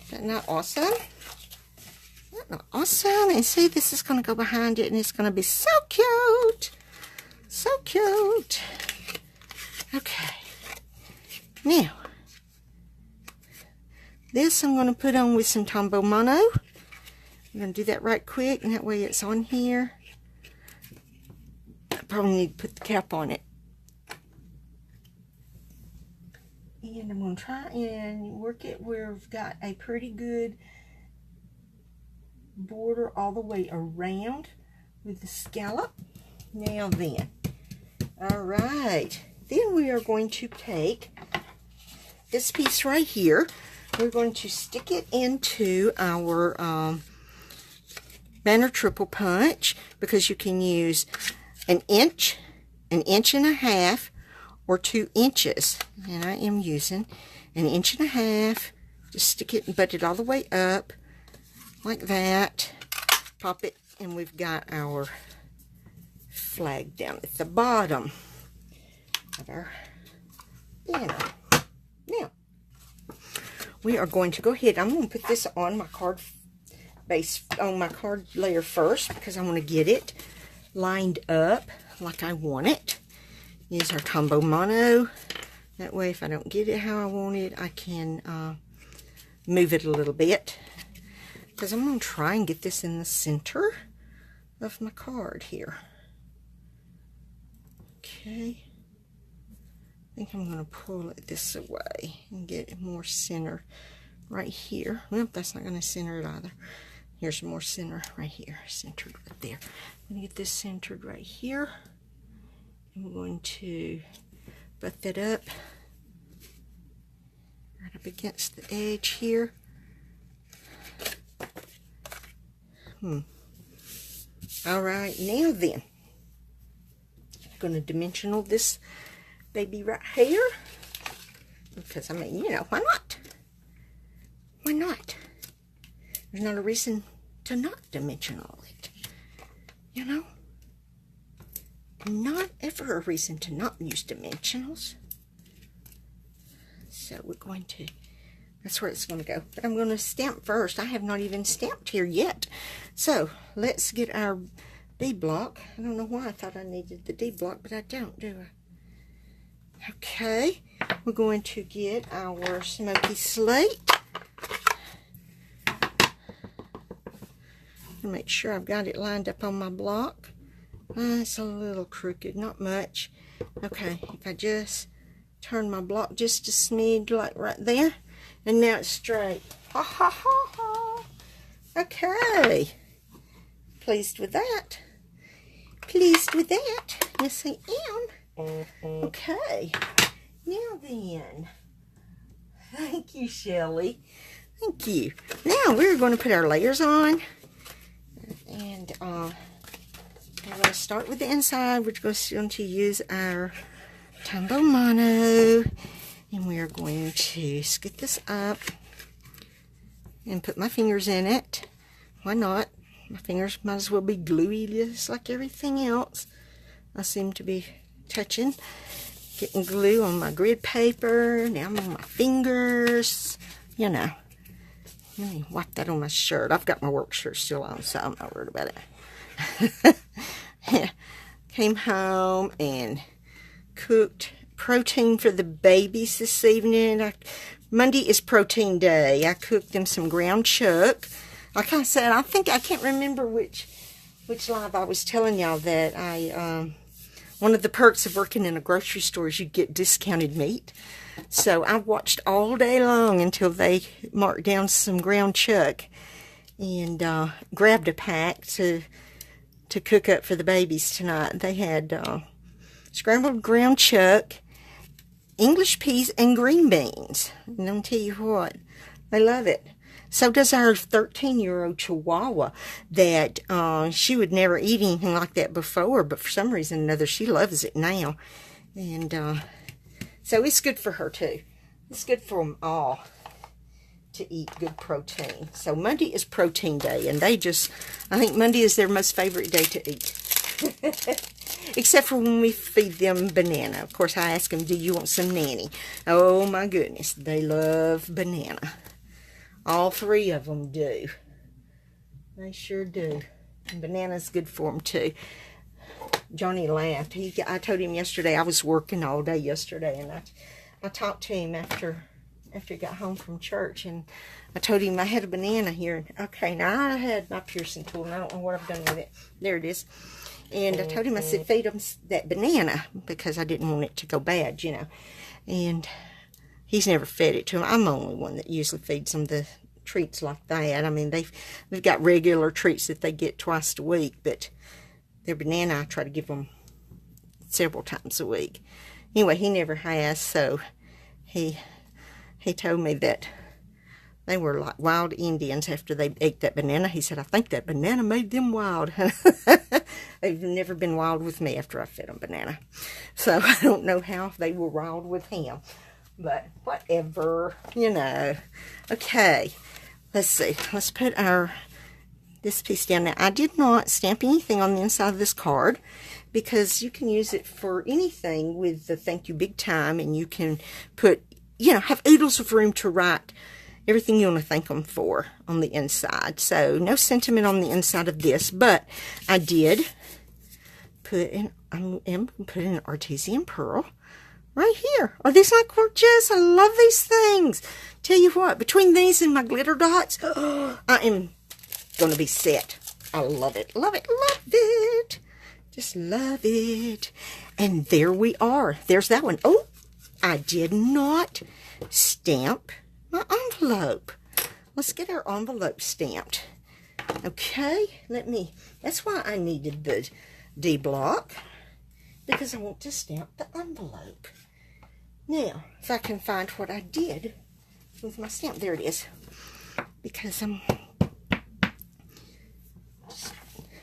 Is that not awesome? Is that not awesome? And see, this is going to go behind it and it's going to be so cute. So cute. Okay. Now, this I'm going to put on with some Tombow Mono. I'm going to do that right quick, and that way it's on here. I probably need to put the cap on it. And I'm going to try and work it where we've got a pretty good border all the way around with the scallop. Now then. Alright. Then we are going to take this piece right here. We're going to stick it into our banner triple punch, because you can use an inch and a half, or 2 inches. And I am using an 1.5 inches. Just stick it and butt it all the way up like that. Pop it, and we've got our flag down at the bottom of our banner. Now, we are going to go ahead. I'm going to put this on my card base, on my card layer first, because I want to get it lined up like I want it. Use our Tombow Mono. That way, if I don't get it how I want it, I can move it a little bit. Because I'm going to try and get this in the center of my card here. Okay. I think I'm going to pull it this way and get it more center right here. Well, that's not going to center it either. Here's some more center right here, centered right there. I'm going to get this centered right here. And we're going to butt that up right up against the edge here. Alright, now then, I'm going to dimensional this baby right here. Because, I mean, you know, why not? Why not? There's not a reason to not dimensional it. You know? Not ever a reason to not use dimensionals. So we're going to, that's where it's going to go. But I'm going to stamp first. I have not even stamped here yet. So let's get our B block. I don't know why I thought I needed the D block, but I don't, do I? Okay. We're going to get our smoky slate. Make sure I've got it lined up on my block. It's a little crooked, not much. Okay, if I just turn my block just a smidge, like right there, and now it's straight. Ha ha ha ha. Okay. Pleased with that. Pleased with that. Yes, I am. Okay. Now then. Thank you, Shelley. Thank you. Now we're going to put our layers on. And we're going to start with the inside. We're going to use our Tombow Mono. And we are going to scoot this up and put my fingers in it. Why not? My fingers might as well be gluey just like everything else. I seem to be touching, getting glue on my grid paper. Now I'm on my fingers. You know. Let me wipe that on my shirt. I've got my work shirt still on, so I'm not worried about it. Came home and cooked protein for the babies this evening. Monday is protein day. I cooked them some ground chuck. Like I said, I can't remember which live I was telling y'all that one of the perks of working in a grocery store is you get discounted meat. So I watched all day long until they marked down some ground chuck and grabbed a pack to cook up for the babies tonight. They had scrambled ground chuck, English peas, and green beans. And I'll tell you what, they love it. So does our 13-year-old Chihuahua that she would never eat anything like that before, but for some reason or another she loves it now. And so it's good for her too. It's good for them all. to eat good protein. So Monday is protein day, and I think Monday is their most favorite day to eat. Except for when we feed them banana. Of course, I ask them, do you want some nanny? Oh my goodness, they love banana. All three of them do. They sure do. And banana's good for them too. Johnny laughed. I told him yesterday, I was working all day yesterday, and I talked to him after he got home from church, and I told him I had a banana here. Okay, now I had my piercing tool, and I don't know what I've done with it. There it is. And I told him, I said, feed them that banana, because I didn't want it to go bad, you know. And he's never fed it to him. I'm the only one that usually feeds them the treats like that. I mean, they've got regular treats that they get twice a week, but their banana I try to give them several times a week. Anyway, he never has, so he told me that they were like wild Indians after they ate that banana. He said, I think that banana made them wild. They've never been wild with me after I fed them banana. So I don't know how they were wild with him. But whatever, you know. Okay, let's see. Let's put this piece down. Now, I did not stamp anything on the inside of this card, because you can use it for anything with the thank you big time, and you can put, you know, have oodles of room to write everything you want to thank them for on the inside. So no sentiment on the inside of this, but I did put in, I'm putting an artesian pearl right here. Are these not gorgeous? I love these things. Tell you what, between these and my glitter dots, I am going to be set. I love it, love it, love it. Just love it. And there we are. There's that one. Oh, I did not stamp my envelope. Let's get our envelope stamped. Okay, that's why I needed the D block, because I want to stamp the envelope. Now, if I can find what I did with my stamp, there it is. Because I'm just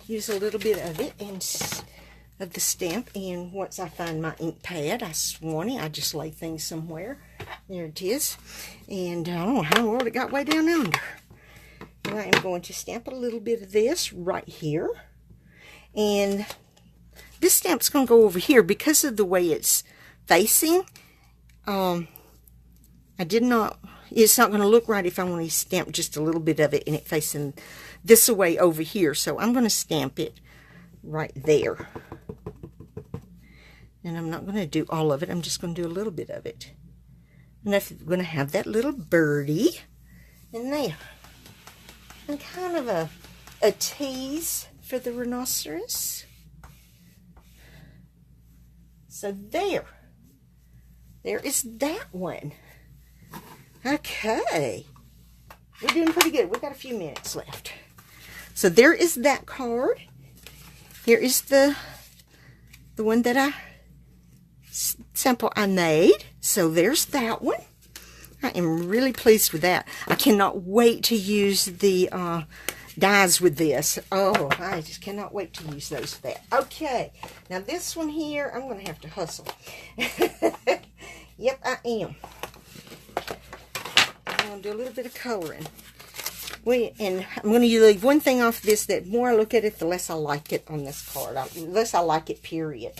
use a little bit of it and of the stamp, and once I find my ink pad, I swan it. I just lay things somewhere. There it is. And I don't know how in the world it got way down under. And I am going to stamp a little bit of this right here. And this stamp's going to go over here because of the way it's facing. It's not going to look right if I want to stamp just a little bit of it and it facing this way over here. So I'm going to stamp it right there. And I'm not going to do all of it. I'm just going to do a little bit of it. And I'm going to have that little birdie in there. And kind of a tease for the rhinoceros. So there is that one. Okay. We're doing pretty good. We've got a few minutes left. So there is that card. Here is the one that sample I made. So there's that one. I am really pleased with that. I cannot wait to use the dies with this. Oh, I just cannot wait to use those for that. Okay, now this one here, I'm going to have to hustle. Yep, I am. I'm going to do a little bit of coloring. And I'm going to leave one thing off this, that the more I look at it, the less I like it on this card. The less I like it, period.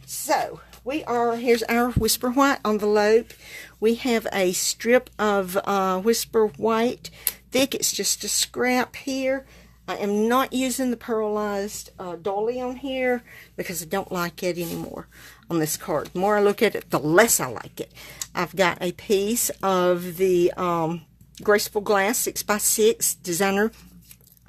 So, here's our Whisper White envelope. We have a strip of Whisper White thick. It's just a scrap here. I am not using the pearlized dolly on here because I don't like it anymore on this card. The more I look at it, the less I like it. I've got a piece of the Graceful Glass 6x6 designer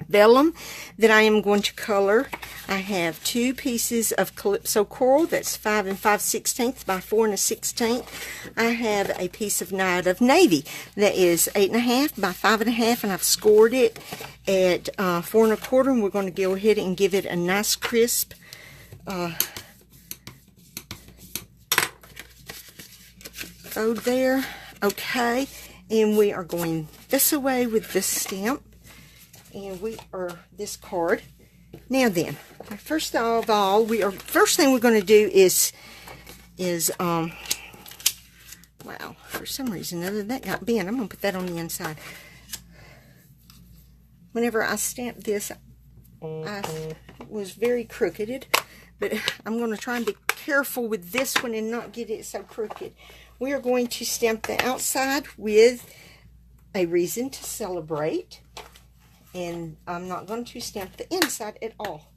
vellum that I am going to color. I have two pieces of Calypso Coral that's 5 5/16 by 4 1/16. I have a piece of Night of Navy that is 8 1/2 by 5 1/2, and I've scored it at 4 1/4, and we're going to go ahead and give it a nice crisp fold there. Okay, and we are going this away with this stamp. And this card. Now then, first of all, first thing we're going to do is wow, for some reason other than that got bent. I'm going to put that on the inside. whenever I stamped this, I was very crooked, but I'm going to try and be careful with this one and not get it so crooked. We are going to stamp the outside with a reason to celebrate, and I'm not going to stamp the inside at all.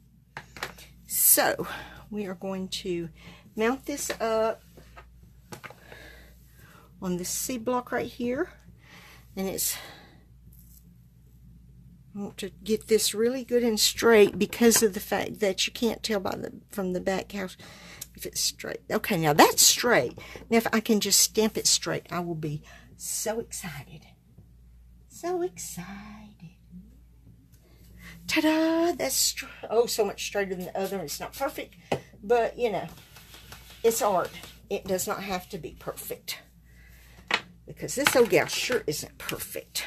So we are going to mount this up on this C block right here, and I want to get this really good and straight because of the fact that you can't tell from the back how if it's straight. Okay, now that's straight. Now if I can just stamp it straight, I will be so excited. So excited. Ta-da! That's so much straighter than the other. It's not perfect, but you know, it's art. It does not have to be perfect, because this old gal sure isn't perfect.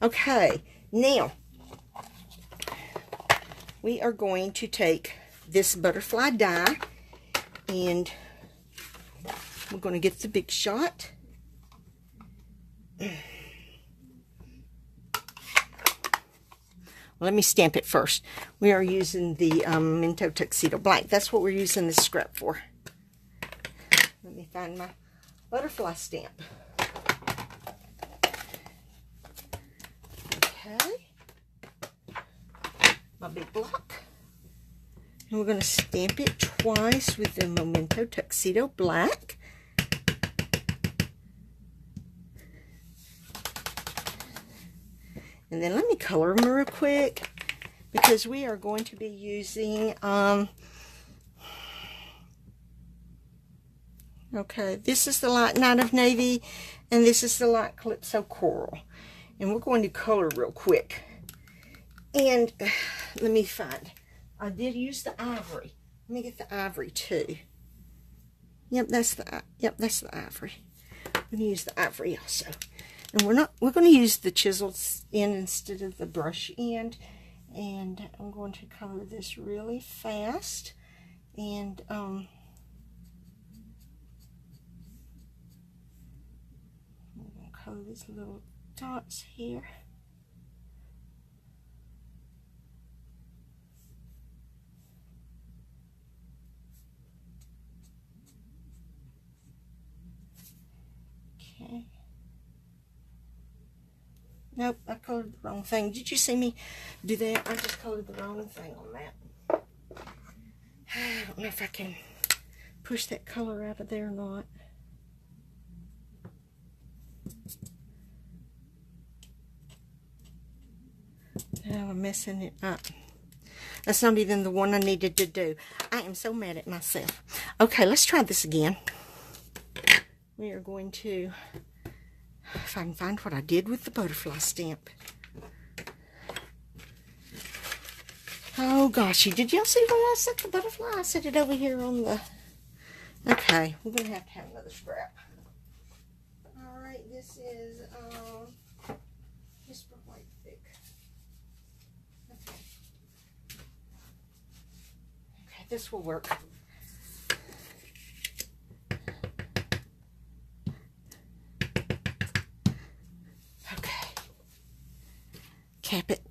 Okay, now we are going to take this butterfly die, and we're going to get the big shot. Let me stamp it first. We are using the Memento Tuxedo Black. That's what we're using this scrap for. Let me find my butterfly stamp. Okay. My big block. And we're going to stamp it twice with the Memento Tuxedo Black. And then let me color them real quick, because we are going to be using, okay, this is the light Night of Navy, and this is the light Calypso Coral. And we're going to color real quick. And let me find, I did use the ivory. Let me get the ivory too. Yep, that's the ivory. I'm going to use the ivory also. And we're going to use the chiseled end instead of the brush end. And I'm going to color this really fast. And I'm going to color these little dots here. Okay. Nope, I colored the wrong thing. Did you see me do that? I just colored the wrong thing on that. I don't know if I can push that color out of there or not. Now I'm messing it up. That's not even the one I needed to do. I am so mad at myself. Okay, let's try this again. We are going to, if I can find what I did with the butterfly stamp. Oh gosh, did y'all see where I set the butterfly? I set it over here on the, okay, we're going to have another scrap. Alright, this is Whisper White Thick. Okay. Okay, this will work. Okay. Cap it.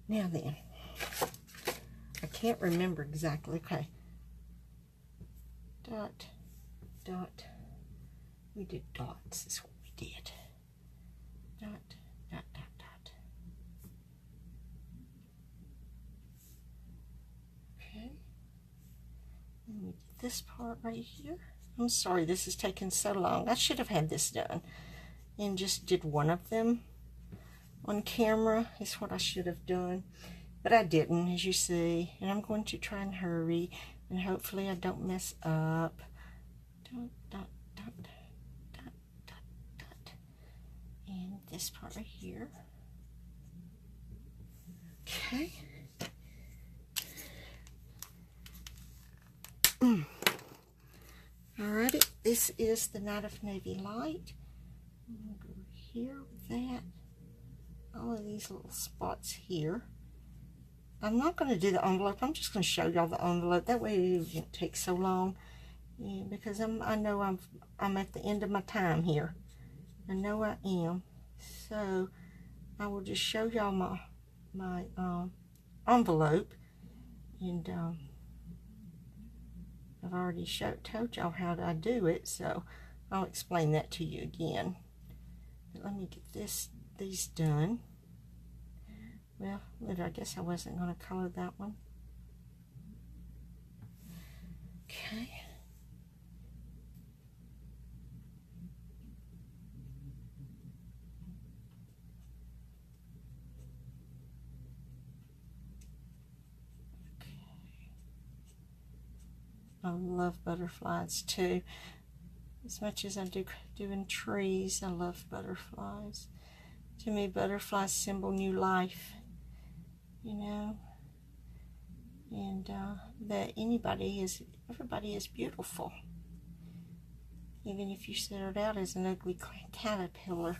Now then, I can't remember exactly. Okay. Dot, dot. We did dots, is what we did. Dot, dot, dot, dot. Okay. And we did this part right here. I'm sorry this is taking so long. I should have had this done and just did one of them on camera. Is what I should have done, but I didn't, as you see. And I'm going to try and hurry, and hopefully I don't mess up. Dot, dot, dot, dot, dot, dot. And this part right here. Okay. Alrighty, this is the Night of Navy light. I'm going to go here with that. All of these little spots here. I'm not going to do the envelope. I'm just going to show y'all the envelope. That way it won't take so long. Yeah, because I know I'm at the end of my time here. I know I am. So I will just show y'all my envelope, and I've already told y'all how I do it, so I'll explain that to you again. But let me get these done. Well, I guess I wasn't going to color that one. Okay. I love butterflies too. As much as I do doing trees, I love butterflies. To me, butterflies symbol new life, you know, and that everybody is beautiful. Even if you start out as an ugly caterpillar,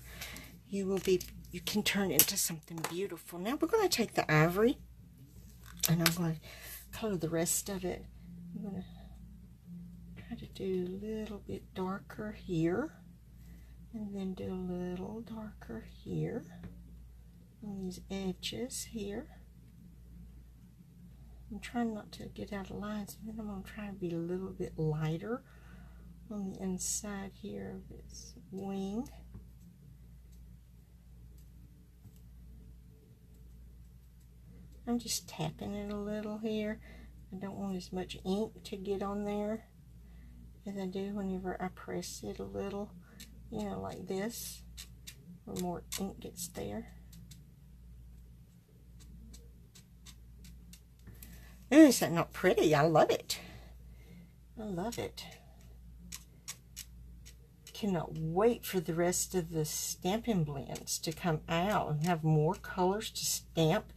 you can turn into something beautiful. Now we're going to take the ivory, and I'm going to color the rest of it. I'm going to try to do a little bit darker here, and then do a little darker here on these edges here. I'm trying not to get out of lines, and then I'm going to try to be a little bit lighter on the inside here of its wing. I'm just tapping it a little here. I don't want as much ink to get on there as I do whenever I press it a little, you know, like this, where more ink gets there. Ooh, is that not pretty? I love it. I love it. Cannot wait for the rest of the Stampin' Blends to come out and have more colors to stamp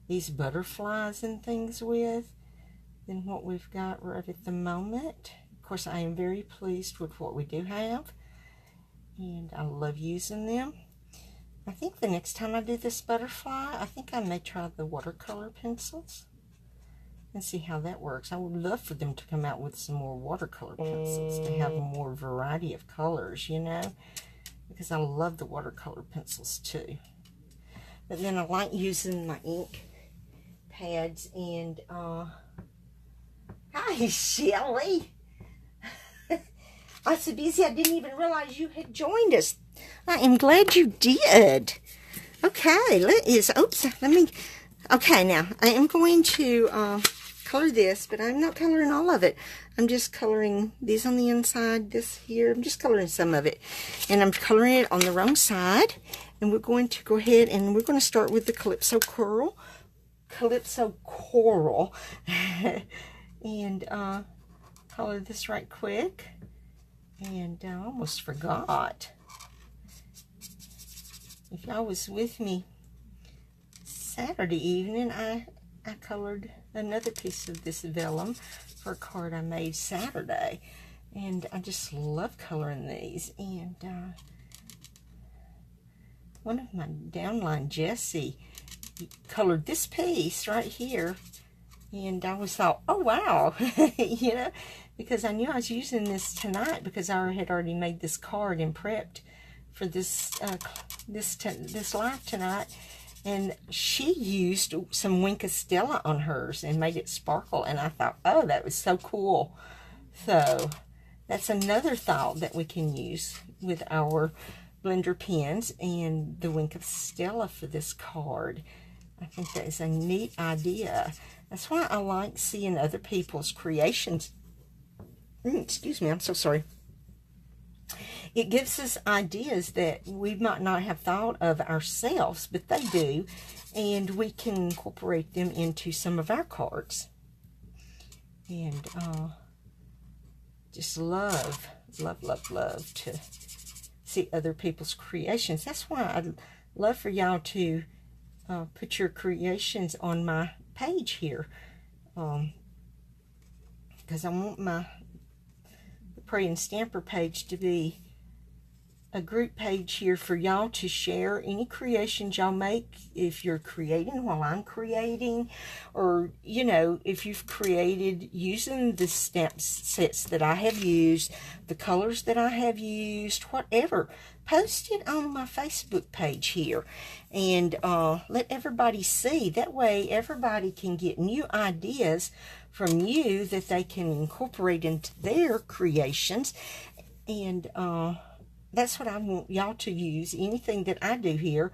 these butterflies and things with than what we've got right at the moment. Of course, I am very pleased with what we do have, and I love using them. I think the next time I do this butterfly, I think I may try the watercolor pencils and see how that works. I would love for them to come out with some more watercolor pencils to have more variety of colors, you know, because I love the watercolor pencils too. But then I like using my ink pads, and hi Shelly. I was so busy I didn't even realize you had joined us. I am glad you did. Okay, okay, now I am going to color this, but I'm not coloring all of it. I'm just coloring these on the inside, this here. I'm just coloring some of it, and I'm coloring it on the wrong side. And we're going to go ahead and we're going to start with the Calypso Coral, and color this right quick. And I almost forgot. If y'all was with me Saturday evening, I colored another piece of this vellum for a card I made Saturday. And I just love coloring these. And one of my downline, Jessie, colored this piece right here. And I was thought, oh wow, you know, because I knew I was using this tonight because I had already made this card and prepped for this this live tonight. And she used some Wink of Stella on hers and made it sparkle. And I thought, oh, that was so cool. So that's another thought that we can use with our blender pens and the Wink of Stella for this card. I think that is a neat idea. That's why I like seeing other people's creations. Excuse me, I'm so sorry. It gives us ideas that we might not have thought of ourselves, but they do, and we can incorporate them into some of our cards. And just love to see other people's creations. That's why I'd love for y'all to put your creations on my page here, because I want the Pray and Stamper page to be a group page here for y'all to share any creations y'all make, if you're creating while I'm creating, or you know, if you've created using the stamp sets that I have used, the colors that I have used, whatever. Post it on my Facebook page here and let everybody see. That way everybody can get new ideas from you that they can incorporate into their creations. And that's what I want y'all to use. Anything that I do here,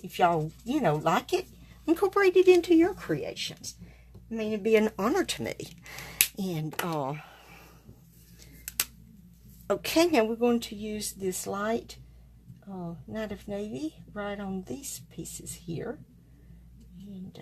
if y'all, you know, like it, incorporate it into your creations. I mean, it'd be an honor to me. And, okay, now we're going to use this light Night of Navy right on these pieces here. And,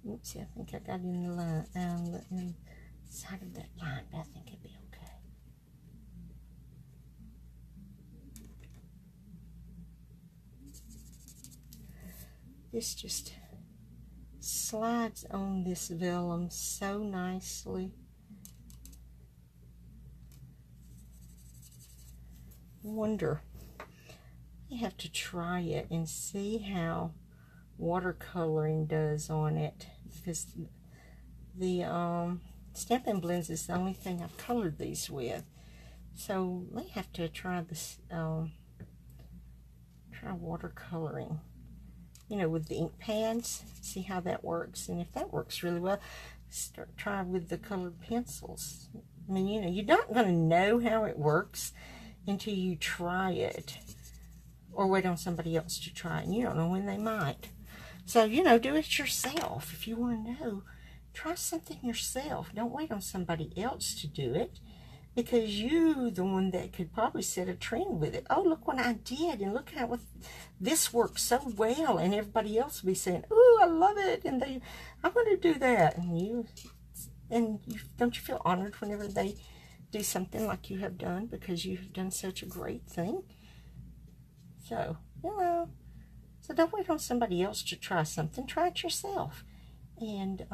oops, I think I got in the line, inside of that line, but I think it'll be okay. This just slides on this vellum so nicely. Wonder, you have to try it and see how watercoloring does on it, because the Stampin' Blends is the only thing I've colored these with. So we have to try this, try watercoloring, you know, with the ink pads, see how that works. And if that works really well, try with the colored pencils. I mean, you know, you're not going to know how it works until you try it, or wait on somebody else to try it, and you don't know when they might. So, you know, do it yourself. If you want to know, try something yourself. Don't wait on somebody else to do it, because you're the one that could probably set a trend with it. Oh, look what I did, and look how this works so well, and everybody else will be saying, "Ooh, I love it," and I'm going to do that. And don't you feel honored whenever they do something like you have done, because you have done such a great thing? So, you know, so don't wait on somebody else to try something. Try it yourself and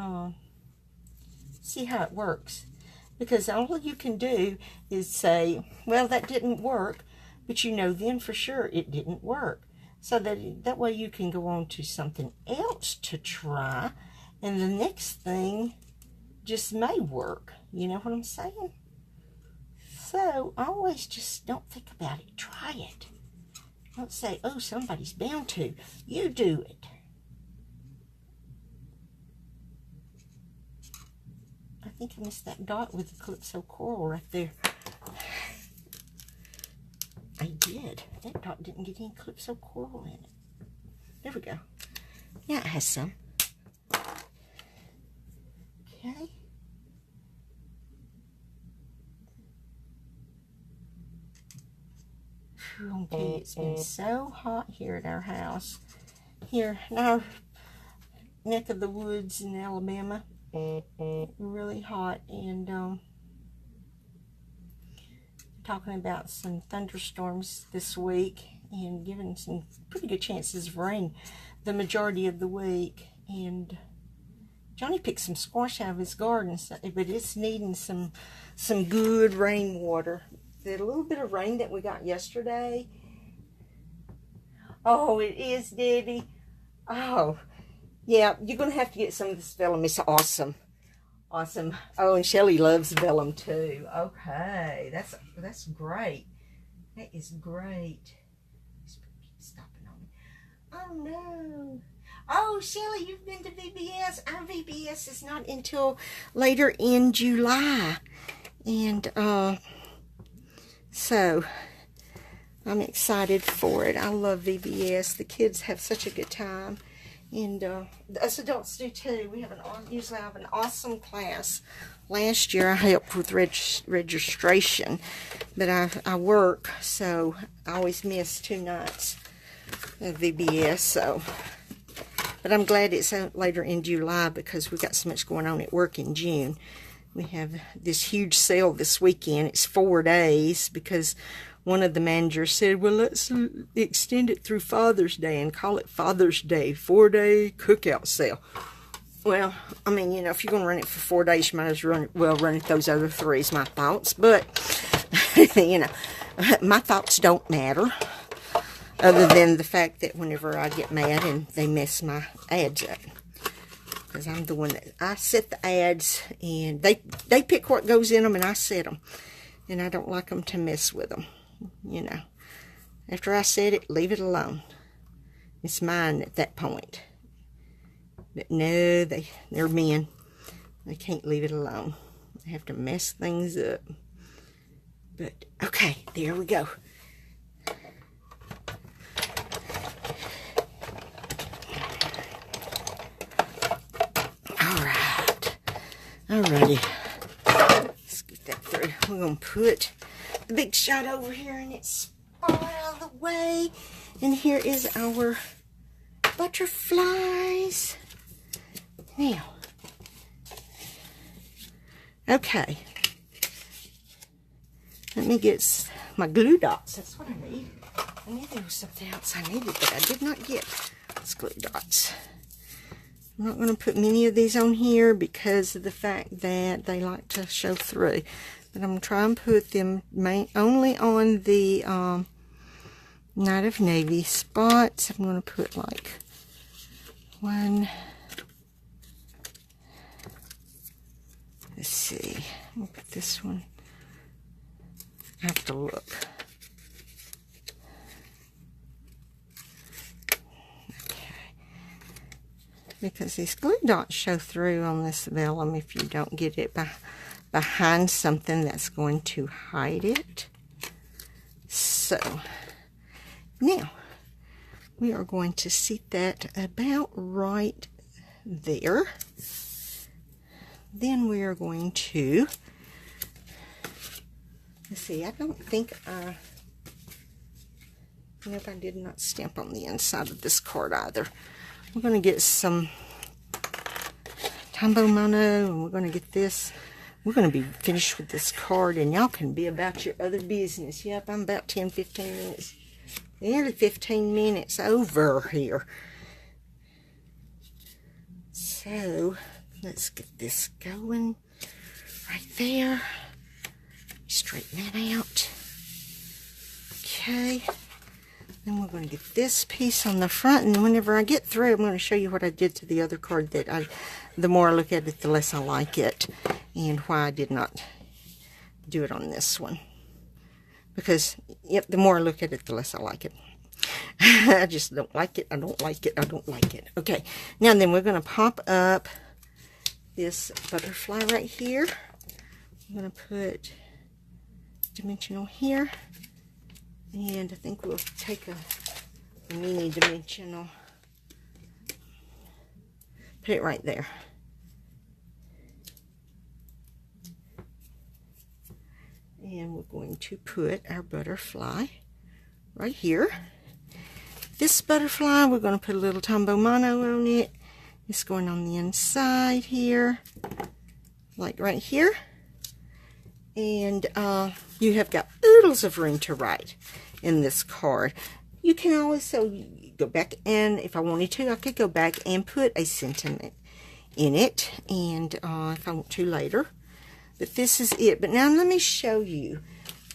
see how it works. Because all you can do is say, well, that didn't work, but you know then for sure it didn't work. So that way you can go on to something else to try, and the next thing just may work. You know what I'm saying? So always just don't think about it. Try it. Don't say, oh, somebody's bound to. You do it. I think I missed that dot with the Calypso Coral right there. I did. That dot didn't get any Calypso Coral in it. There we go. Yeah, it has some. Okay. Okay, it's been so hot here at our house, here in our neck of the woods in Alabama. Really hot, and talking about some thunderstorms this week, and giving some pretty good chances of rain the majority of the week. And Johnny picked some squash out of his garden, but it's needing some good rainwater. The little bit of rain that we got yesterday. Oh, it is, Debbie. Oh, yeah, you're going to have to get some of this vellum. It's awesome. Awesome. Oh, and Shelly loves vellum too. Okay, that's great. That is great. Keep stopping on me. Oh, no. Oh, Shelly, you've been to VBS. Our VBS is not until later in July. And, so, I'm excited for it. I love VBS. The kids have such a good time. And us adults do too. We usually have an awesome class. Last year I helped with registration. But I work, so I always miss 2 nights of VBS. So, but I'm glad it's later in July, because we got so much going on at work in June. We have this huge sale this weekend. It's 4 days because one of the managers said, well, let's extend it through Father's Day and call it Father's Day 4-day cookout sale. Well, I mean, you know, if you're going to run it for 4 days, you might as well run it those other 3 is my thoughts. But, you know, my thoughts don't matter. Other than the fact that whenever I get mad and they mess my ads up. Because I'm the one that, I set the ads, and they pick what goes in them, and I set them. And I don't like them to mess with them, you know. After I set it, leave it alone. It's mine at that point. But no, they're men. They can't leave it alone. They have to mess things up. But, okay, there we go. Alrighty, let's get that through. We're going to put the big shot over here and it's all out of the way. And here is our butterflies. Now, okay, let me get my glue dots. That's what I need. I knew there was something else I needed, but I did not get those glue dots. I'm not going to put many of these on here because of the fact that they like to show through. But I'm going to try and put them only on the Night of Navy spots. I'm going to put like 1. Let's see. I'll put this one. I have to look. Because these glue dots show through on this vellum if you don't get it behind something that's going to hide it. So, now, we are going to seat that about right there. Then we are going to, let's see, I don't think nope, I did not stamp on the inside of this card either. We're going to get some Tombow Mono, and we're going to get this. We're going to be finished with this card, and y'all can be about your other business. Yep, I'm about 10, 15 minutes, nearly 15 minutes over here. So, let's get this going right there. Straighten that out. Okay. Then we're going to get this piece on the front, and whenever I get through, I'm going to show you what I did to the other card that the more I look at it, the less I like it, and why I did not do it on this one. Because, yep, the more I look at it, the less I like it. I just don't like it, I don't like it, I don't like it. Okay, now then we're going to pop up this butterfly right here. I'm going to put dimensional here. And I think we'll take a mini dimensional, put it right there. And we're going to put our butterfly right here. This butterfly, we're going to put a little Tombow Mono on it. It's going on the inside here, like right here. And you have got oodles of room to write in this card. You can also go back, and if I wanted to, I could go back and put a sentiment in it, and if I want to later. But this is it. But now let me show you.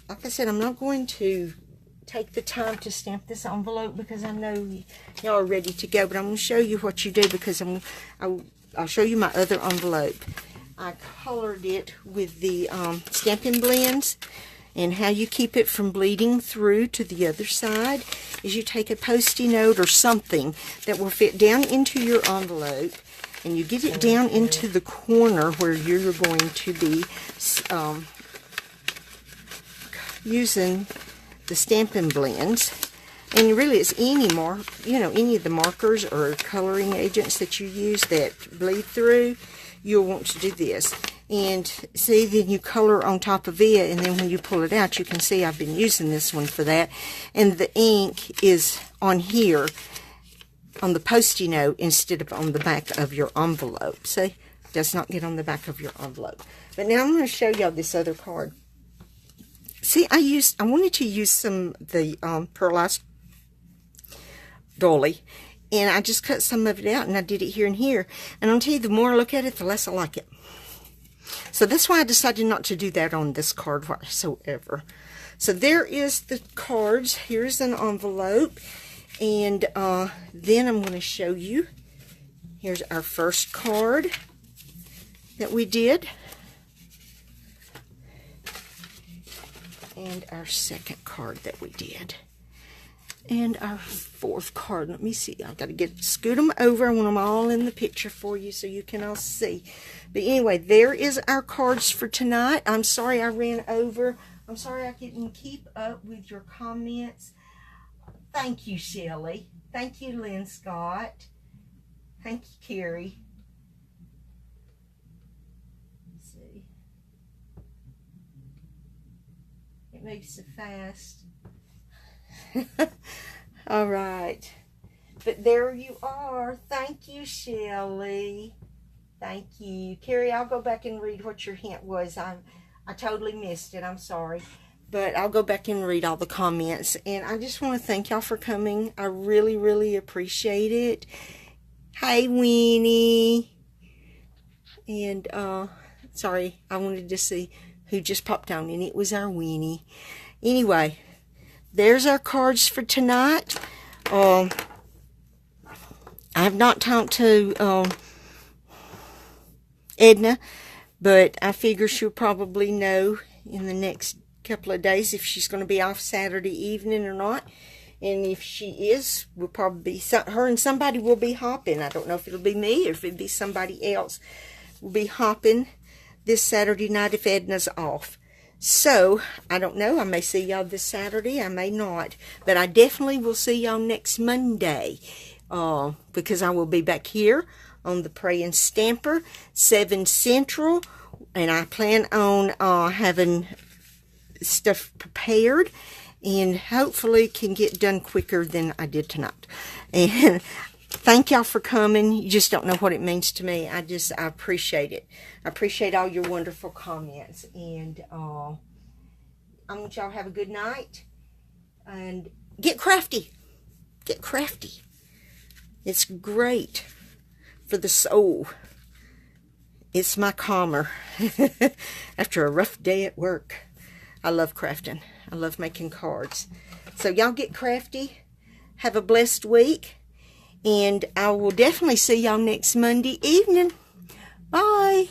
Like I said, I'm not going to take the time to stamp this envelope because I know y'all are ready to go, but I'm going to show you what you do because I'll show you my other envelope. I colored it with the Stampin' Blends, and how you keep it from bleeding through to the other side is you take a Post-it note or something that will fit down into your envelope, and you get it down into the corner where you're going to be using the Stampin' Blends. And really, it's any of the markers or coloring agents that you use that bleed through, you'll want to do this. And see, then you color on top of it, and then when you pull it out, you can see I've been using this one for that. And the ink is on here on the Post-it note instead of on the back of your envelope. See, does not get on the back of your envelope. But now I'm going to show y'all this other card. See, I wanted to use some of the pearlized dolly, and I just cut some of it out, and I did it here and here. And I'll tell you, the more I look at it, the less I like it. So that's why I decided not to do that on this card whatsoever. So there is the cards. Here's an envelope, and then I'm going to show you. Here's our first card that we did. And our second card that we did. And our fourth card. Let me see. I've got to scoot them over. I want them all in the picture for you so you can all see. But anyway, there is our cards for tonight. I'm sorry I ran over. I'm sorry I couldn't keep up with your comments. Thank you, Shelley. Thank you, Lynn Scott. Thank you, Carrie. Let's see. It moves so fast. All right. But there you are. Thank you, Shelley. Thank you. Carrie, I'll go back and read what your hint was. I totally missed it. I'm sorry. But I'll go back and read all the comments. And I just want to thank y'all for coming. I really, really appreciate it. Hi, Winnie. And, sorry, I wanted to see who just popped on, and it was our Winnie. Anyway, there's our cards for tonight. I have not talked to Edna, but I figure she'll probably know in the next couple of days if she's going to be off Saturday evening or not. And if she is, we'll probably be, her and somebody will be hopping. I don't know if it'll be me or if it'll be somebody else. We'll be hopping this Saturday night if Edna's off. So, I don't know. I may see y'all this Saturday. I may not. But I definitely will see y'all next Monday. Because I will be back here on the Praying Stamper, 7 Central. And I plan on having stuff prepared. And hopefully can get done quicker than I did tonight. And thank y'all for coming. You just don't know what it means to me. I appreciate it. I appreciate all your wonderful comments. And I want y'all to have a good night. And get crafty. Get crafty. It's great for the soul. It's my calmer after a rough day at work. I love crafting. I love making cards. So y'all get crafty. Have a blessed week. And I will definitely see y'all next Monday evening. Bye.